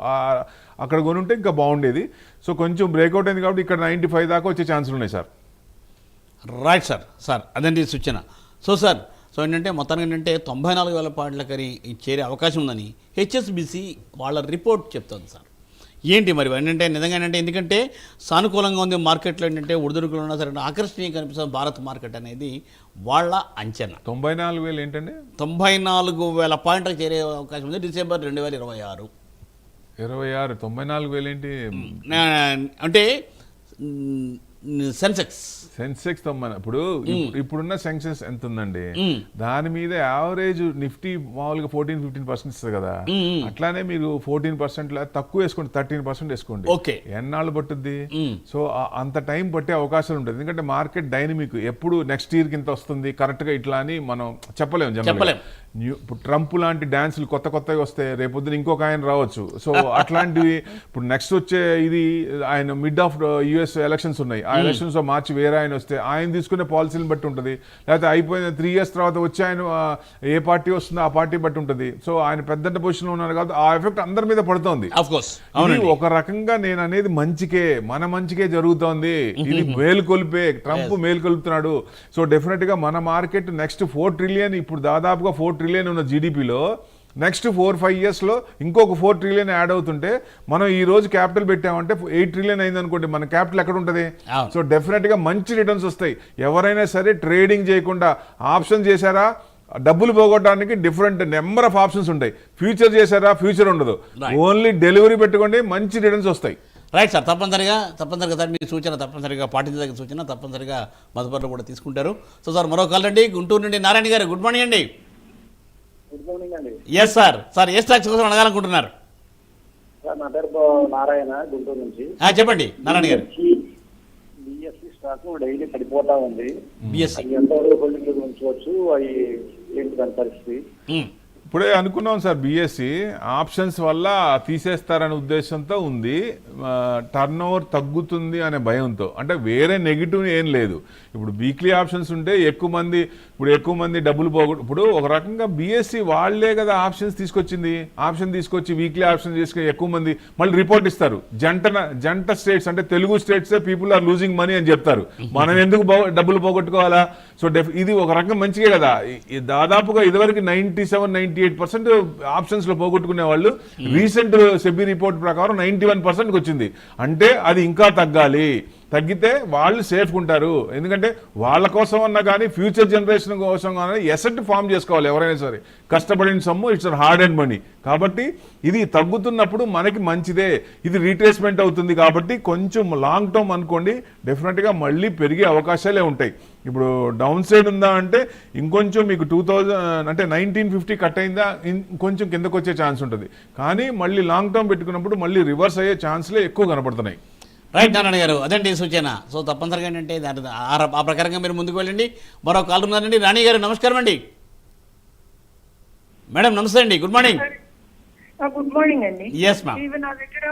అక్కడ కొనుంటే ఇంకా బాగుండేది. సో కొంచెం బ్రేక్అవుట్ అయింది కాబట్టి ఇక్కడ 95 దాకా వచ్చే ఛాన్సులు ఉన్నాయి సార్. Right sir. సార్ అదండి సూచన. సో సార్, సో ఏంటంటే మొత్తానికి ఏంటంటే 94,000 పాయింట్లకని చేరే అవకాశం ఉందని HSBC వాళ్ళ రిపోర్ట్ చెప్తుంది సార్. ఏంటి మరి ఏంటంటే నిజంగా ఏంటంటే, ఎందుకంటే సానుకూలంగా ఉంది మార్కెట్లో, ఏంటంటే ఉడుదుడుకులు ఉన్నా సరే ఆకర్షణీయంగా కనిపిస్తుంది భారత్ మార్కెట్ అనేది వాళ్ళ అంచనా. 94,000 ఏంటండి? 94,000 పాయింట్లకు చేరే అవకాశం ఉంది డిసెంబర్ 2026. 26, 94,000 ఏంటి? అంటే సెన్సెక్స్ 90. ఇప్పుడున్న సెన్సెక్స్ ఎంత ఉందండి? దాని మీద యావరేజ్ నిఫ్టీ మామూలుగా 14-15% ఇస్తుంది కదా, అట్లానే మీరు 14% తక్కువ వేసుకోండి, 13% వేసుకోండి. ఓకే, ఎన్నాళ్ళు పట్టుద్ది? సో అంత టైం పట్టే అవకాశాలు ఉంటుంది. ఎందుకంటే మార్కెట్ డైనమిక్, ఎప్పుడు నెక్స్ట్ ఇయర్కి ఇంత వస్తుంది కరెక్ట్గా ఇట్లా అని మనం చెప్పలేము. ఇప్పుడు ట్రంప్ లాంటి డాన్సులు కొత్తవి వస్తే రేపొద్దున ఇంకొక ఆయన రావచ్చు. సో అట్లాంటివి ఇప్పుడు నెక్స్ట్ వచ్చే ఇది ఆయన మిడ్ ఆఫ్ US ఎలక్షన్స్ ఉన్నాయి, ఆ ఎలక్షన్స్ మార్చి వేరే ఆయన వస్తే ఆయన తీసుకునే పాలసీని బట్టి ఉంటుంది. లేకపోతే అయిపోయిన 3 years తర్వాత వచ్చి ఆయన ఏ పార్టీ వస్తుందో ఆ పార్టీ బట్టి ఉంటుంది. సో ఆయన పెద్ద పొజిషన్లో ఉన్నారు కాబట్టి ఆ ఎఫెక్ట్ అందరి మీద పడుతుంది. ఒక రకంగా నేను అనేది మన మంచికే జరుగుతోంది. ఇది మేలుకొల్పే, ట్రంప్ మేలుకొల్పుతున్నాడు. సో డెఫినెట్ గా మన మార్కెట్ నెక్స్ట్ 4 trillion, ఇప్పుడు దాదాపుగా 4 trillion ఉన్న జీడిపిలో నెక్స్ట్ 4-5 yearsలో ఇంకొక 4 trillion యాడ్ అవుతుంటే, మనం ఈ రోజు క్యాపిటల్ పెట్టామంటే 8 trillion అయింది అనుకోండి, మన క్యాపిటల్ ఎక్కడ ఉంటుంది? సో డెఫినెట్గా మంచి రిటర్న్స్ వస్తాయి. ఎవరైనా సరే ట్రేడింగ్ చేయకుండా ఆప్షన్ చేశారా, డబ్బులు పోగొట్టడానికి డిఫరెంట్ నెంబర్ ఆఫ్ ఆప్షన్స్ ఉంటాయి. ఫ్యూచర్ చేశారా, ఫ్యూచర్ ఉండదు. ఓన్లీ డెలివరీ పెట్టుకోండి, మంచి రిటర్న్స్ వస్తాయి. Right sir. తప్పనిసరిగా సార్ మీ సూచన తప్పనిసరిగా పాటించదగ్గ సూచన, తప్పనిసరిగా మదుపర్లు కూడా తీసుకుంటారు. సో సార్ మరో కాల్ అండి, గుంటూరు నుండి నారాయణ గారు. గుడ్ మార్నింగ్ అండి. గుడ్ మార్నింగ్ అండి. Yes sir. సార్ ఏ స్టాక్స్ కోసం అడగాలనుకుంటున్నారు? సార్ నా పేరు నారాయణ, గుంటూరు నుంచి. చెప్పండి నారాయణ గారు. BSE స్టాక్ డైలీ పడిపోతా ఉంది. BSE ఎంతవరకు హోల్డింగ్ ఉంచవచ్చు? అవి ఏంటి దాని పరిస్థితి? ఉమ్, ఇప్పుడే అనుకున్నాం సార్, బీఎస్సీ ఆప్షన్స్ వల్ల తీసేస్తారనే ఉద్దేశంతో ఉంది. టర్న్ ఓవర్ తగ్గుతుంది అనే భయంతో, అంటే వేరే నెగిటివ్ ఏం లేదు. ఇప్పుడు వీక్లీ ఆప్షన్స్ ఉంటే ఎక్కువ మంది డబ్బులు ఇప్పుడు ఒక రకంగా బీఎస్సీ వాళ్లే కదా ఆప్షన్స్ తీసుకొచ్చింది. ఆప్షన్ తీసుకొచ్చి వీక్లీ ఆప్షన్ తీసుకొని ఎక్కువ మంది మళ్ళీ రిపోర్ట్ ఇస్తారు. జంట స్టేట్స్ అంటే తెలుగు స్టేట్సే పీపుల్ ఆర్ లూజింగ్ మనీ అని చెప్తారు. మనం ఎందుకు డబ్బులు పోగొట్టుకోవాలా? సో ఇది ఒక రకంగా మంచిగా కదా. దాదాపుగా ఇదివరకు 97-98% ఆప్షన్స్ లో పోగొట్టుకునే వాళ్ళు రీసెంట్ సెబీ రిపోర్ట్ ప్రకారం 91%కి వచ్చింది. అంటే అది ఇంకా తగ్గితే వాళ్ళు సేఫ్గా ఉంటారు. ఎందుకంటే వాళ్ళ కోసం అన్నా కానీ ఫ్యూచర్ జనరేషన్ కోసం కానీ ఎసెట్ ఫామ్ చేసుకోవాలి ఎవరైనా సరే. కష్టపడిన సొమ్ము ఇట్స్ హార్డ్ అండ్ మనీ. కాబట్టి ఇది తగ్గుతున్నప్పుడు మనకి మంచిదే. ఇది రీట్రేస్మెంట్ అవుతుంది కాబట్టి కొంచెం లాంగ్ టర్మ్ అనుకోండి, డెఫినెట్గా మళ్ళీ పెరిగే అవకాశాలే ఉంటాయి. ఇప్పుడు డౌన్ సైడ్ ఉందా అంటే ఇంకొంచెం మీకు 2000 అంటే 1950 కట్ అయిందా ఇంకొంచెం కిందకు వచ్చే ఛాన్స్ ఉంటుంది. కానీ మళ్ళీ లాంగ్ టర్మ్ పెట్టుకున్నప్పుడు మళ్ళీ రివర్స్ అయ్యే ఛాన్స్లే ఎక్కువ కనపడుతున్నాయి. రైట్ నారాయణ గారు, అదండి సూచన. సో తప్పనిసరిగా ఏంటంటే ఆ ప్రకారంగా మీరు ముందుకు వెళ్ళండి. మరో కాల్ ఉన్నారండి. రాణి గారు నమస్కారం అండి. మేడం నమస్తే అండి, గుడ్ మార్నింగ్. గుడ్ మార్నింగ్ అండి. Yes, ma'am. ఇవి నా దగ్గర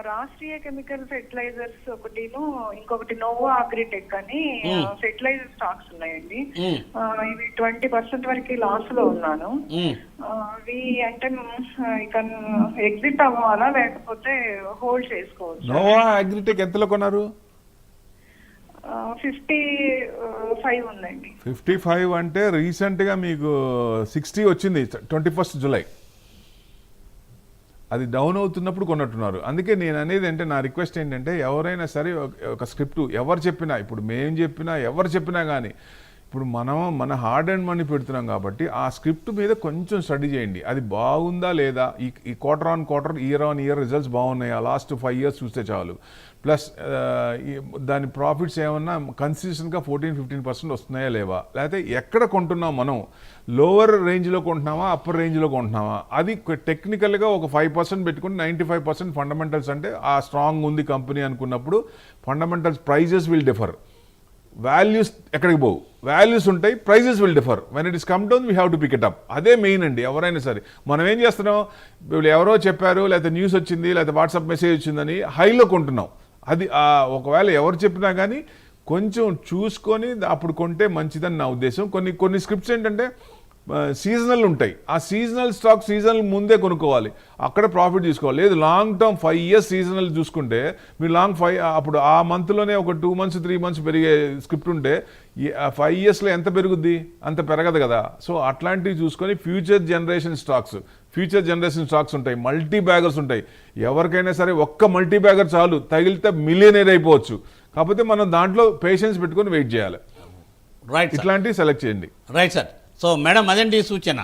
రాష్ట్రీయ కెమికల్ ఫెర్టిలైజర్స్ ఒకటిను, ఇంకొకటి నోవో అగ్రిటెక్ అని ఫెర్టిలైజర్ స్టాక్స్ ఉన్నాయండి. ఇవి 20% వరకు లాస్ లో ఉన్నాను. అవి అంటే ఇక ఎగ్జిట్ అవ్వాలా లేకపోతే హోల్డ్ చేసుకోవచ్చు? నోవా అగ్రిటెక్ ఎంతలో కొన్నారు? 55 ఉందండి. 55 అంటే రీసెంట్గా మీకు 60 వచ్చింది 21 జూలై. అది డౌన్ అవుతున్నప్పుడు కొన్నట్టున్నారు. అందుకే నేను అనేది అంటే నా రిక్వెస్ట్ ఏంటంటే ఎవరైనా సరే ఒక స్క్రిప్ట్ ఎవరు చెప్పినా, ఇప్పుడు మేము చెప్పినా ఎవరు చెప్పినా కానీ, ఇప్పుడు మన హార్డ్ అండ్ మనీ పెడుతున్నాం కాబట్టి ఆ స్క్రిప్ట్ మీద కొంచెం స్టడీ చేయండి. అది బాగుందా లేదా, ఈ quarter on quarter, year on year results బాగున్నాయా, లాస్ట్ 5 years చూస్తే చాలు. ప్లస్ దాని ప్రాఫిట్స్ ఏమన్నా కన్సిస్టెంట్గా 14-15% వస్తున్నాయా లేవా, లేకపోతే ఎక్కడ కొంటున్నాం మనం, లోవర్ రేంజ్లో కొంటున్నామా అప్పర్ రేంజ్లో కొంటున్నామా, అది టెక్నికల్గా ఒక 5% పెట్టుకుని 95% ఫండమెంటల్స్ అంటే ఆ స్ట్రాంగ్ ఉంది కంపెనీ అనుకున్నప్పుడు fundamentals prices will differ. Values ఎక్కడికి పోవు, వాల్యూస్ ఉంటాయి, prices will differ. When it is come down we have to pick it up. అదే మెయిన్ అండి. ఎవరైనా సరే మనం ఏం చేస్తున్నాం, ఇప్పుడు ఎవరో చెప్పారు, లేకపోతే న్యూస్ వచ్చింది, లేకపోతే వాట్సాప్ మెసేజ్ వచ్చిందని హైలో కొంటున్నాం. అది ఒకవేళ ఎవరు చెప్పినా కానీ కొంచెం చూసుకొని అప్పుడు కొంటే మంచిదని నా ఉద్దేశం. కొన్ని స్క్రిప్ట్స్ ఏంటంటే సీజనల్ ఉంటాయి. ఆ సీజనల్ స్టాక్ సీజనల్ ముందే కొనుక్కోవాలి, అక్కడ ప్రాఫిట్ తీసుకోవాలి. లేదు లాంగ్ టర్మ్ 5 years సీజనల్ చూసుకుంటే మీరు అప్పుడు ఆ మంత్లోనే ఒక 2 months 3 months పెరిగే స్క్రిప్ట్ ఉంటే 5 yearsలో ఎంత పెరుగుద్ది, అంత పెరగదు కదా. సో అట్లాంటివి చూసుకొని ఫ్యూచర్ జనరేషన్ స్టాక్స్ ఉంటాయి, మల్టీ బ్యాగర్స్ ఉంటాయి. ఎవరికైనా సరే ఒక్క మల్టీ బ్యాగర్ చాలు, తగిలితే మిలియనీర్ అయిపోవచ్చు. కాకపోతే మనం దాంట్లో పేషెన్స్ పెట్టుకొని వెయిట్ చేయాలి. రైట్, ఇట్లాంటివి సెలెక్ట్ చేయండి. Right sir. సో మేడం అదండి సూచన.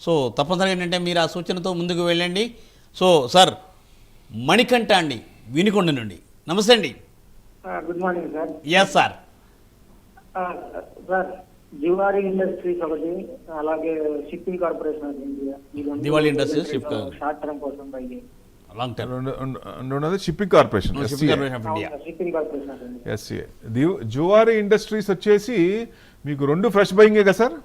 సో తప్పనిసరిగా ఏంటంటే మీరు ఆ సూచనతో ముందుకు వెళ్ళండి. సో సార్ మణికంఠ అండి వినుకొండ నుండి, నమస్తే అండి. Good morning sir. Yes sir. Sir Zuari industries ఒకటి, అలాగే షిప్పింగ్ కార్పొరేషన్ ఆఫ్ ఇండియా, దివాళీ ఇండస్ట్రీస్ షార్ట్ టర్మ్ కోసం బై లాంగ్ టర్మ్. రెండోది shipping corporation of India. Shipping corporation of India. SCA. Zuari industries వచ్చేసి మీకు 2 ఫ్రెష్ బయింగే కదా సార్?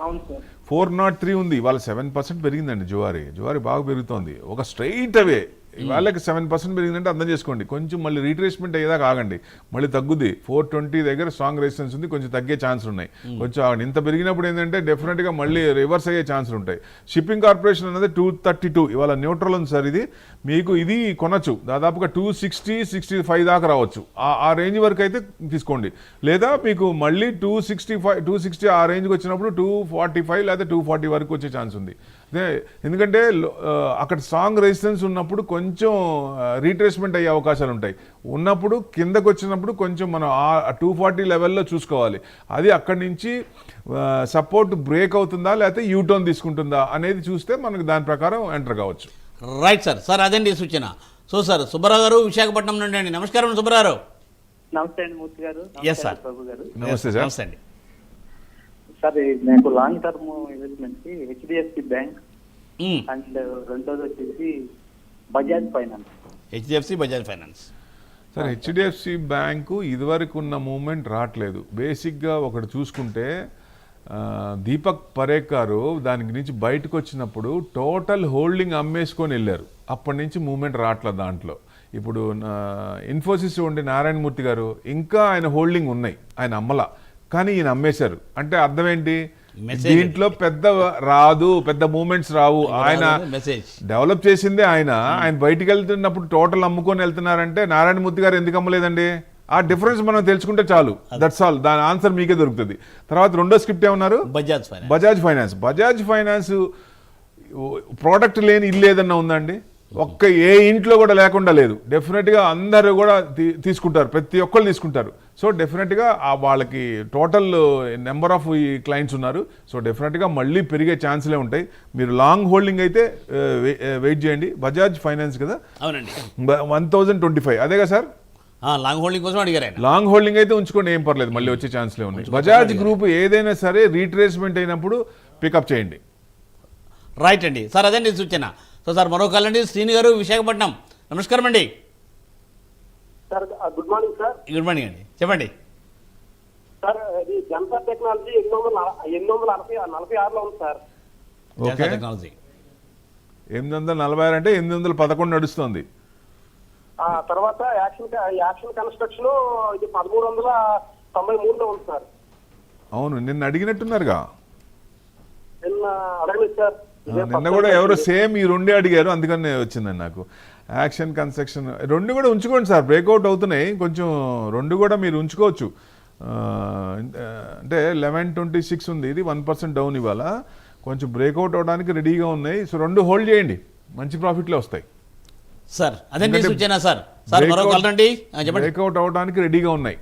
అవును సార్. 403 ఉంది, ఇవాళ 7% పెరిగిందండి. జువారీ బాగా పెరుగుతోంది. ఒక స్ట్రైట్ అవే వాళ్ళకి 7% పెరిగిందంటే అర్థం చేసుకోండి. కొంచెం మళ్ళీ రీట్రేస్మెంట్ అయ్యేదాకా ఆగండి, మళ్ళీ తగ్గుద్ది. 420 దగ్గర స్ట్రాంగ్ రెసిస్టెన్స్ ఉంది, కొంచెం తగ్గే ఛాన్స్ ఉన్నాయి. కొంచెం ఆగండి. ఇంత పెరిగినప్పుడు ఏంటంటే డెఫినెట్గా మళ్ళీ రివర్స్ అయ్యే ఛాన్సులు ఉంటాయి. షిప్పింగ్ కార్పొరేషన్ అనేది 232 ఇవాళ న్యూట్రల్ ఉంది సార్. ఇది కొనొచ్చు, దాదాపుగా 260-65 దాకా రావచ్చు. ఆ రేంజ్ వరకు అయితే తీసుకోండి. లేదా మీకు మళ్ళీ 260 ఆ రేంజ్కి వచ్చినప్పుడు 245 లేదా 240 వరకు వచ్చే ఛాన్స్ ఉంది. ఎందుకంటే అక్కడ స్ట్రాంగ్ రెసిస్టెన్స్ ఉన్నప్పుడు కొంచెం రీట్రేస్మెంట్ అయ్యే అవకాశాలు ఉంటాయి. ఉన్నప్పుడు కిందకు వచ్చినప్పుడు కొంచెం మనం ఆ 240 లెవెల్లో చూసుకోవాలి. అది అక్కడి నుంచి సపోర్ట్ బ్రేక్ అవుతుందా లేకపోతే యూటర్న్ తీసుకుంటుందా అనేది చూస్తే మనకు దాని ప్రకారం ఎంటర్ కావచ్చు. Right sir. సార్ అదండి సూచన. సో సార్ సుబ్బారావు గారు విశాఖపట్నం నుండి అండి, నమస్కారం సుబ్బారావు. నమస్తే అండి మూర్తి గారు. Yes sir. ప్రభు గారు నమస్తే సార్. నమస్తే అండి. సార్ నాకు లాంగ్ టర్మ్ ఇన్వెస్ట్మెంట్ కి హెచ్డిఎఫ్సి బ్యాంక్ అండ్ రెండోది వచ్చేసి Bajaj finance. HDFC Bajaj finance. Sir HDFC bank ఇదివరకు ఉన్న మూమెంట్ రావట్లేదు. బేసిక్గా ఒకటి చూసుకుంటే దీపక్ పరేఖ్ గారు దాని నుంచి బయటకు వచ్చినప్పుడు టోటల్ హోల్డింగ్ అమ్మేసుకొని వెళ్ళారు. అప్పటి నుంచి మూమెంట్ రావట్లేదు దాంట్లో. ఇప్పుడు ఇన్ఫోసిస్ ఉండే నారాయణమూర్తి గారు ఇంకా ఆయన హోల్డింగ్ ఉన్నాయి, ఆయన అమ్మలా, కానీ ఈయన అమ్మేశారు. అంటే అర్థం ఏంటి, దీంట్లో పెద్ద రాదు, పెద్ద మూమెంట్స్ రావు. ఆయన డెవలప్ చేసిందే ఆయన బయటికి వెళ్తున్నప్పుడు టోటల్ అమ్ముకొని వెళ్తున్నారంటే నారాయణమూర్తి గారు ఎందుకు అమ్మలేదండి? ఆ డిఫరెన్స్ మనం తెలుసుకుంటే చాలు, దట్స్ ఆల్. దాని ఆన్సర్ మీకే దొరుకుతుంది. తర్వాత రెండో స్క్రిప్ట్ ఏమన్నారు? బజాజ్ ఫైనాన్స్ ప్రోడక్ట్ లేని ఇల్లు ఏదన్నా ఉందండి? ఒక్క ఏ ఇంట్లో కూడా లేకుండా లేదు. డెఫినెట్గా అందరూ కూడా తీసుకుంటారు, ప్రతి ఒక్కళ్ళు తీసుకుంటారు. సో డెఫినెట్గా వాళ్ళకి టోటల్ నెంబర్ ఆఫ్ ఈ క్లయింట్స్ ఉన్నారు. సో డెఫినెట్గా మళ్ళీ పెరిగే ఛాన్స్లే ఉంటాయి. మీరు లాంగ్ హోల్డింగ్ అయితే వెయిట్ చేయండి. బజాజ్ ఫైనాన్స్ కదా, అవునండి, 1025 అదే కదా సార్? లాంగ్ హోల్డింగ్ కోసం అడిగారు. లాంగ్ హోల్డింగ్ అయితే ఉంచుకోండి, ఏం పర్లేదు, మళ్ళీ వచ్చే ఛాన్స్లే ఉన్నాయి. బజాజ్ గ్రూప్ ఏదైనా సరే రీట్రేస్మెంట్ అయినప్పుడు పికప్ చేయండి. రైట్ అండి సార్, అదండి సూచన. సో సార్ మరో కాల్ అండి, శ్రీని గారు విశాఖపట్నం. నమస్కారం అండి. Sir good morning sir. Good morning అండి, చెప్పండి సార్. ఇది జనతా టెక్నాలజీ 846లో ఉంది సార్. ఓకే, టెక్నాలజీ 846 అంటే 811 నడుస్తుంది. తర్వాత యాక్షన్ కన్స్ట్రక్షన్ ఇది 1393లో ఉంది సార్. అవును, నిన్న అడిగినట్టున్నారుగా. నిన్న అడగలేదు సార్. నిన్న కూడా ఎవరో సేమ్ ఈ రెండే అడిగారు, అందుకని వచ్చిందండి నాకు. యాక్షన్ కన్స్ట్రక్షన్ రెండు కూడా ఉంచుకోండి సార్, బ్రేక్అవుట్ అవుతున్నాయి కొంచెం. రెండు కూడా మీరు ఉంచుకోవచ్చు. అంటే 1126 ఉంది, ఇది 1% డౌన్ ఇవాళ, కొంచెం బ్రేక్అవుట్ అవడానికి రెడీగా ఉన్నాయి. సో రెండు హోల్డ్ చేయండి, మంచి ప్రాఫిట్లే వస్తాయి సార్. అదే సూచన సార్. సార్ మరో కాల్ రండి, బ్రేక్అవుట్ అవడానికి రెడీగా ఉన్నాయి.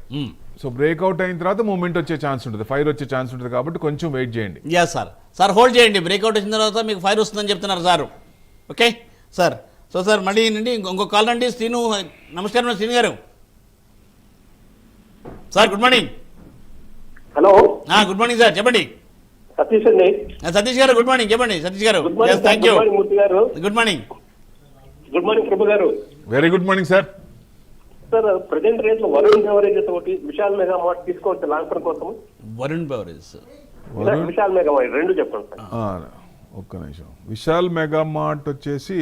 సో బ్రేక్అవుట్ అయిన తర్వాత మూమెంట్ వచ్చే ఛాన్స్ ఉంటుంది, ఫైర్ వచ్చే ఛాన్స్ ఉంటుంది, కాబట్టి కొంచెం వెయిట్ చేయండి. Yes sir. సార్ హోల్డ్ చేయండి, బ్రేక్అవుట్ వచ్చిన తర్వాత మీకు ఫైర్ వస్తుందని చెప్తున్నారు sir. Okay sir. So sir మళ్ళీ నుండి ఇంకో కాల్ రండి, శ్రీను. నమస్కారం శ్రీను గారు. Sir good morning. Hello, good morning sir, చెప్పండి. సతీష్ అండి. సతీష్ గారు గుడ్ మార్నింగ్, చెప్పండి సతీష్ గారు. Thank you. మూర్తి గారు good morning. Good morning Prabhu గారు. Very good morning sir. Sir present rate లో వరుణ్ బెవరేజెస్ ఒకటి, విశాల్ మెగా మార్ట్ తీసుకోవచ్చు లాంగ్ టర్మ్ కోసం. Varun beverage, Vishal mega mart రెండు చెప్పండి సార్. ఒక్క నిమిషం. విశాల్ మెగా మార్ట్ వచ్చేసి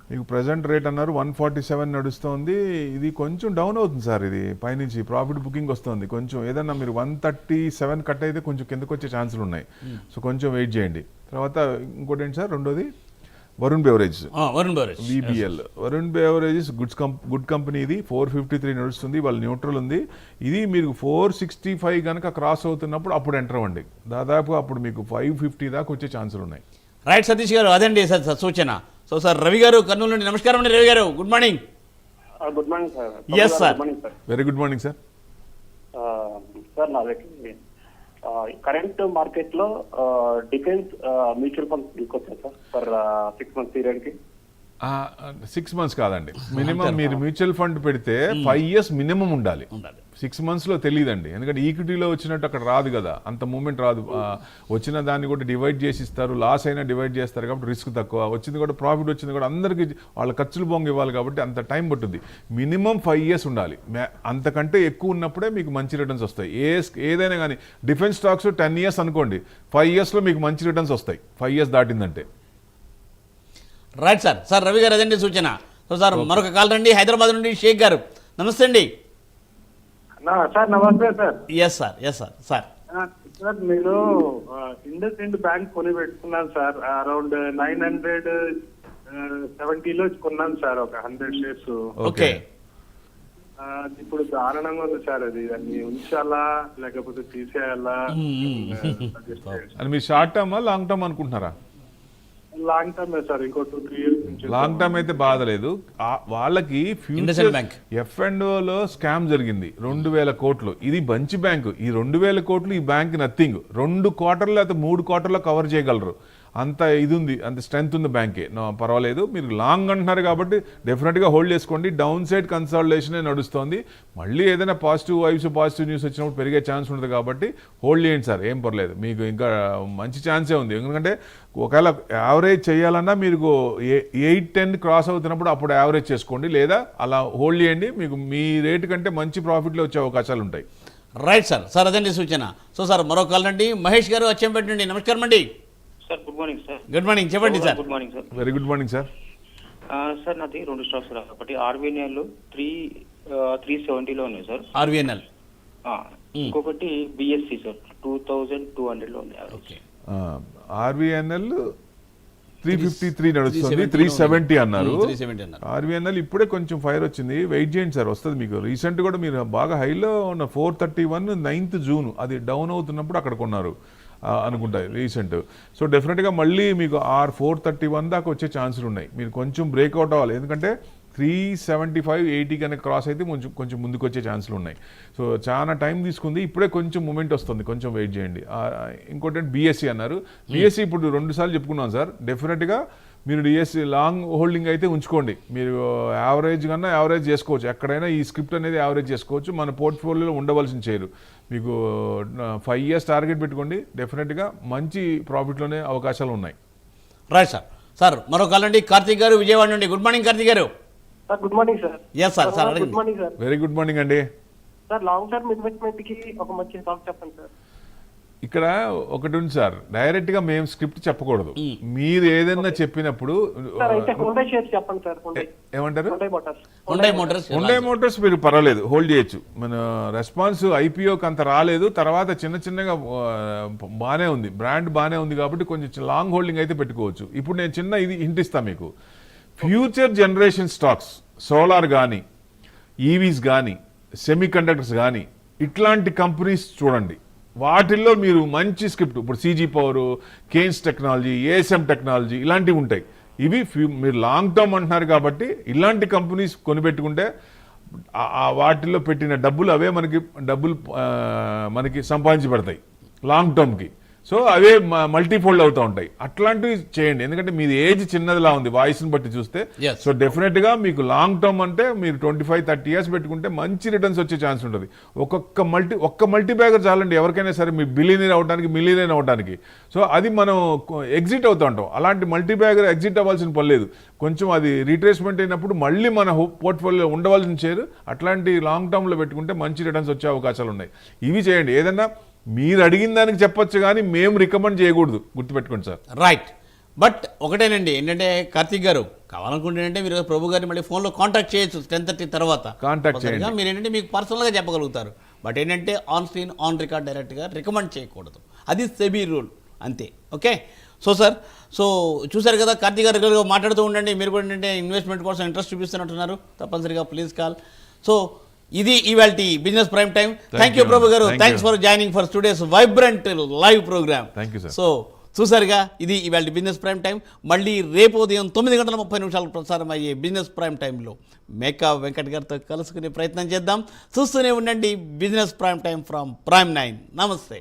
మీకు ప్రజెంట్ రేట్ అన్నారు 147 నడుస్తుంది. ఇది కొంచెం డౌన్ అవుతుంది సార్, ఇది పైనుంచి ప్రాఫిట్ బుకింగ్ వస్తుంది. కొంచెం ఏదన్నా మీరు 137 కట్ అయితే కొంచెం కిందకు వచ్చే ఛాన్సులు ఉన్నాయి. సో కొంచెం వెయిట్ చేయండి. తర్వాత ఇంకోటి ఏంటి సార్ రెండోది? Varun beverage, VBL. Varun beverages good company. ఇది 453 నడుస్తుంది, వాళ్ళు న్యూట్రల్ ఉంది. ఇది మీరు 465 కనుక క్రాస్ అవుతున్నప్పుడు అప్పుడు ఎంటర్ అవ్వండి. దాదాపు అప్పుడు మీకు 550 దాకా వచ్చే ఛాన్సులు ఉన్నాయి. రైట్ సతీష్ గారు, అదండి సార్ సూచన. సో సార్ రవి గారు కర్నూలు నుండి. నమస్కారం అండి రవి గారు, good morning. Good morning sir. Yes sir. Very good morning sir. Sir నా దగ్గర కరెంట్ మార్కెట్ లో డిఫెన్స్ మ్యూచువల్ ఫండ్స్ తీసుకొచ్చారు సార్ ఫర్ 6 months పీరియడ్ కి. 6 months కాదండి, మినిమం మీరు మ్యూచువల్ ఫండ్ పెడితే 5 years మినిమం ఉండాలి. 6 monthsలో తెలియదండి, ఎందుకంటే ఈక్విటీలో వచ్చినట్టు అక్కడ రాదు కదా, అంత మూమెంట్ రాదు. వచ్చిన దాన్ని కూడా డివైడ్ చేసి ఇస్తారు, లాస్ అయినా డివైడ్ చేస్తారు కాబట్టి రిస్క్ తక్కువ. వచ్చింది కూడా ప్రాఫిట్ వచ్చింది కూడా అందరికీ వాళ్ళ ఖర్చులు బొంగ ఇవ్వాలి కాబట్టి అంత టైం పట్టుద్ది. మినిమం 5 years ఉండాలి, అంతకంటే ఎక్కువ ఉన్నప్పుడే మీకు మంచి రిటర్న్స్ వస్తాయి. ఏదైనా కానీ డిఫెన్స్ స్టాక్స్ 10 years అనుకోండి, 5 yearsలో మీకు మంచి రిటర్న్స్ వస్తాయి, 5 years దాటిందంటే. Right sir. సార్ రవి గారు అదండి సూచన. సో సార్ మరొక కాల్ రండి, హైదరాబాద్ నుండి షేక్ గారు. నమస్తే అండి. సార్ నమస్తే sir. Yes sir, yes sir. Sir sir మీరు ఇండస్ ఇండ్ బ్యాంక్ కొని పెట్టుకున్నాను సార్, అరౌండ్ 970లో కొన్నాను సార్, ఒక 100 shares. ఓకే. ఇప్పుడు దారుణంగా ఉంది సార్, అది దాన్ని ఉంచాలా లేకపోతే తీసేయాలా? అని మీరు షార్ట్ టర్మా లాంగ్ టర్మ్ అనుకుంటున్నారా? లాంగ్ టర్మ్ సార్, ఇంకో 2-3 years. లాంగ్ టర్మ్ అయితే బాధ లేదు. వాళ్ళకి ఫ్యూచర్ F&Oలో స్కామ్ జరిగింది 2000 కోట్లు. ఇది మంచి బ్యాంకు, ఈ 2000 కోట్లు ఈ బ్యాంక్ నథింగ్. 2 quarters లేకపోతే 3 quarters కవర్ చేయగలరు, అంత ఇది ఉంది, అంత స్ట్రెంత్ ఉంది బ్యాంకే. పర్వాలేదు, మీరు లాంగ్ అంటున్నారు కాబట్టి డెఫినెట్గా హోల్డ్ చేసుకోండి. డౌన్ సైడ్ కన్సాలిడేషనే నడుస్తుంది. మళ్ళీ ఏదైనా పాజిటివ్ న్యూస్ వచ్చినప్పుడు పెరిగే ఛాన్స్ ఉంటుంది కాబట్టి హోల్డ్ చేయండి సార్, ఏం పర్లేదు. మీకు ఇంకా మంచి ఛాన్సే ఉంది, ఎందుకంటే ఒకవేళ యావరేజ్ చేయాలన్నా మీరు 8-10 క్రాస్ అవుతున్నప్పుడు అప్పుడు యావరేజ్ చేసుకోండి, లేదా అలా హోల్డ్ చేయండి. మీకు మీ రేటు కంటే మంచి ప్రాఫిట్లో వచ్చే అవకాశాలు ఉంటాయి. Right sir. సార్ అదండి సూచన. సో సార్ మరో కాల్ అండి, మహేష్ గారు అచ్చంపేట నుండి. నమస్కారం అండి. Sir good morning sir. Good morning, చెప్పండి sir. Good morning sir. Very good morning sir. Sir నాది 2 స్టాక్స్ సార్. ఒకటి ఆర్వీఎన్ఎల్ 370లో ఉన్నాయి సార్. ఆర్వీఎన్ఎల్. ఇంకొకటి బిఎస్సి సార్ 2200లో ఉన్నాయి. ఓకే. ఆర్వీఎన్ఎల్ 353 నడుస్తుంది, 370 అన్నారు. 370 అన్నారు. ఆర్వీఎన్ఎల్ ఇప్పుడే కొంచెం ఫైర్ వచ్చింది, వెయిట్ చేయండి సార్, వస్తుంది మీకు. రీసెంట్ కూడా మీరు బాగా హైలో ఉన్న 431 9th జూన్ అది డౌన్ అవుతున్నప్పుడు అక్కడ కొన్నారు అనుకుంటా రీసెంట్. సో డెఫినెట్గా మళ్ళీ మీకు 431 దాకా వచ్చే ఛాన్సులు ఉన్నాయి. మీరు కొంచెం బ్రేక్అవుట్ అవ్వాలి, ఎందుకంటే 375 80 కనుక క్రాస్ అయితే కొంచెం ముందుకు వచ్చే ఛాన్సులు ఉన్నాయి. సో చాలా టైం తీసుకుంది, ఇప్పుడే కొంచెం మూమెంట్ వస్తుంది, కొంచెం వెయిట్ చేయండి. ఇంకోటి బీఎస్సీ అన్నారు. బీఎస్సీ ఇప్పుడు 2 సార్లు చెప్పుకున్నాం సార్. డెఫినెట్గా మీరు డిఎస్సీ లాంగ్ హోల్డింగ్ అయితే ఉంచుకోండి. మీరు యావరేజ్ కన్నా యావరేజ్ చేసుకోవచ్చు, ఎక్కడైనా ఈ స్క్రిప్ట్ అనేది యావరేజ్ చేసుకోవచ్చు. మన పోర్ట్ఫోలియోలో ఉండవలసిన షేరు మీకు 5 years టార్గెట్ పెట్టుకోండి, డెఫినెట్గా మంచి ప్రాఫిట్లోనే అవకాశాలు ఉన్నాయి. Right sir. సార్ మరో కాల్ అండి, కార్తీక్ గారు విజయవాడ నుండి. గుడ్ మార్నింగ్ కార్తీక్ గారు. Sir good morning sir. Yes sir. Sir good morning sir. Very good morning అండి. సార్ లాంగ్ టర్మ్ ఇన్వెస్ట్మెంట్ కి ఒక మంచి స్టాక్ చెప్పండి సార్. ఇక్కడ ఒకటి ఉంది సార్, డైరెక్ట్ గా మేము స్క్రిప్ట్ చెప్పకూడదు. మీరు ఏదైనా చెప్పినప్పుడు సార్ అయితే హుండై షేర్స్ చెప్పండి సార్. ఏమంటారు? Hyundai Motors. హుండై మోటార్స్ మీరు పర్వాలేదు, హోల్డ్ చేయొచ్చు. మన రెస్పాన్స్ ఐపీఓకి అంత రాలేదు, తర్వాత చిన్నగా బాగానే ఉంది, బ్రాండ్ బాగానే ఉంది కాబట్టి కొంచెం లాంగ్ హోల్డింగ్ అయితే పెట్టుకోవచ్చు. ఇప్పుడు నేను చిన్న ఇది హింట్ ఇస్తాను మీకు. ఫ్యూచర్ జనరేషన్ స్టాక్స్, సోలార్ కానీ, ఈవీస్ కానీ, సెమీ కండక్టర్స్ కానీ, ఇట్లాంటి కంపెనీస్ చూడండి. వాటిల్లో మీరు మంచి స్క్రిప్ట్, ఇప్పుడు CG power, Kaynes technology, ASM technology ఇలాంటివి ఉంటాయి. ఇవి మీరు లాంగ్ టర్మ్ అంటున్నారు కాబట్టి ఇలాంటి కంపెనీస్ కొనిపెట్టుకుంటే వాటిల్లో పెట్టిన డబ్బులు అవే మనకి సంపాదించి పెడతాయి లాంగ్ టర్మ్కి. సో అవే మల్టీఫోల్డ్ అవుతూ ఉంటాయి. అట్లాంటివి చేయండి, ఎందుకంటే మీది ఏజ్ చిన్నదిలా ఉంది వాయిస్ని బట్టి చూస్తే. సో డెఫినెట్గా మీకు లాంగ్ టర్మ్ అంటే మీరు 25-30 years పెట్టుకుంటే మంచి రిటర్న్స్ వచ్చే ఛాన్స్ ఉంటుంది. ఒక్క మల్టీ బ్యాగర్ చాలండి ఎవరికైనా సరే మీ బిలియనీర్ అవడానికి, మిలియనీర్ అవడానికి. సో అది మనం ఎగ్జిట్ అవుతూ ఉంటాం. అలాంటి మల్టీ బ్యాగర్ ఎగ్జిట్ అవ్వాల్సిన పని లేదు. కొంచెం అది రీట్రేస్మెంట్ అయినప్పుడు మళ్ళీ మన పోర్ట్ఫోలియో ఉండవలసిన షేర్ అట్లాంటి లాంగ్ టర్మ్లో పెట్టుకుంటే మంచి రిటర్న్స్ వచ్చే అవకాశాలు ఉన్నాయి. ఇవి చేయండి. ఏదన్నా మీరు అడిగిన దానికి చెప్పొచ్చు కానీ మేము రికమెండ్ చేయకూడదు, గుర్తుపెట్టుకోండి సార్. రైట్. బట్ ఒకటేనండి, ఏంటంటే కార్తీక్ గారు కావాలనుకుంటే మీరు ప్రభు గారిని మళ్ళీ ఫోన్లో కాంటాక్ట్ చేయొచ్చు 10:30 తర్వాత. కాంటాక్ట్ చేయండి. మీరు ఏంటంటే మీకు పర్సనల్గా చెప్పగలుగుతారు. బట్ ఏంటంటే ఆన్ స్క్రీన్ ఆన్ రికార్డ్ డైరెక్ట్గా రికమెండ్ చేయకూడదు, అది సెబీ రూల్ అంతే. ఓకే. సో సార్, సో చూసారు కదా, కార్తీక్ గారు రెగ్యులర్గా మాట్లాడుతూ ఉండండి. మీరు కూడా ఏంటంటే ఇన్వెస్ట్మెంట్ కోసం ఇంట్రెస్ట్ చూపిస్తున్నట్టున్నారు, తప్పనిసరిగా ప్లీజ్ కాల్. సో ఇది ఇవాల్టి business prime time. Thank you Prabhu గారు. Thanks for joining for today's vibrant live program. So చూసారుగా, ఇది ఇవాల్టి బిజినెస్ ప్రైమ్ టైం. మళ్ళీ రేపు ఉదయం 9:30 ప్రసారం అయ్యే బిజినెస్ ప్రైమ్ టైంలో మేకా వెంకట్ గారితో కలుసుకునే ప్రయత్నం చేద్దాం. చూస్తూనే ఉండండి business prime time from prime 9. నమస్తే.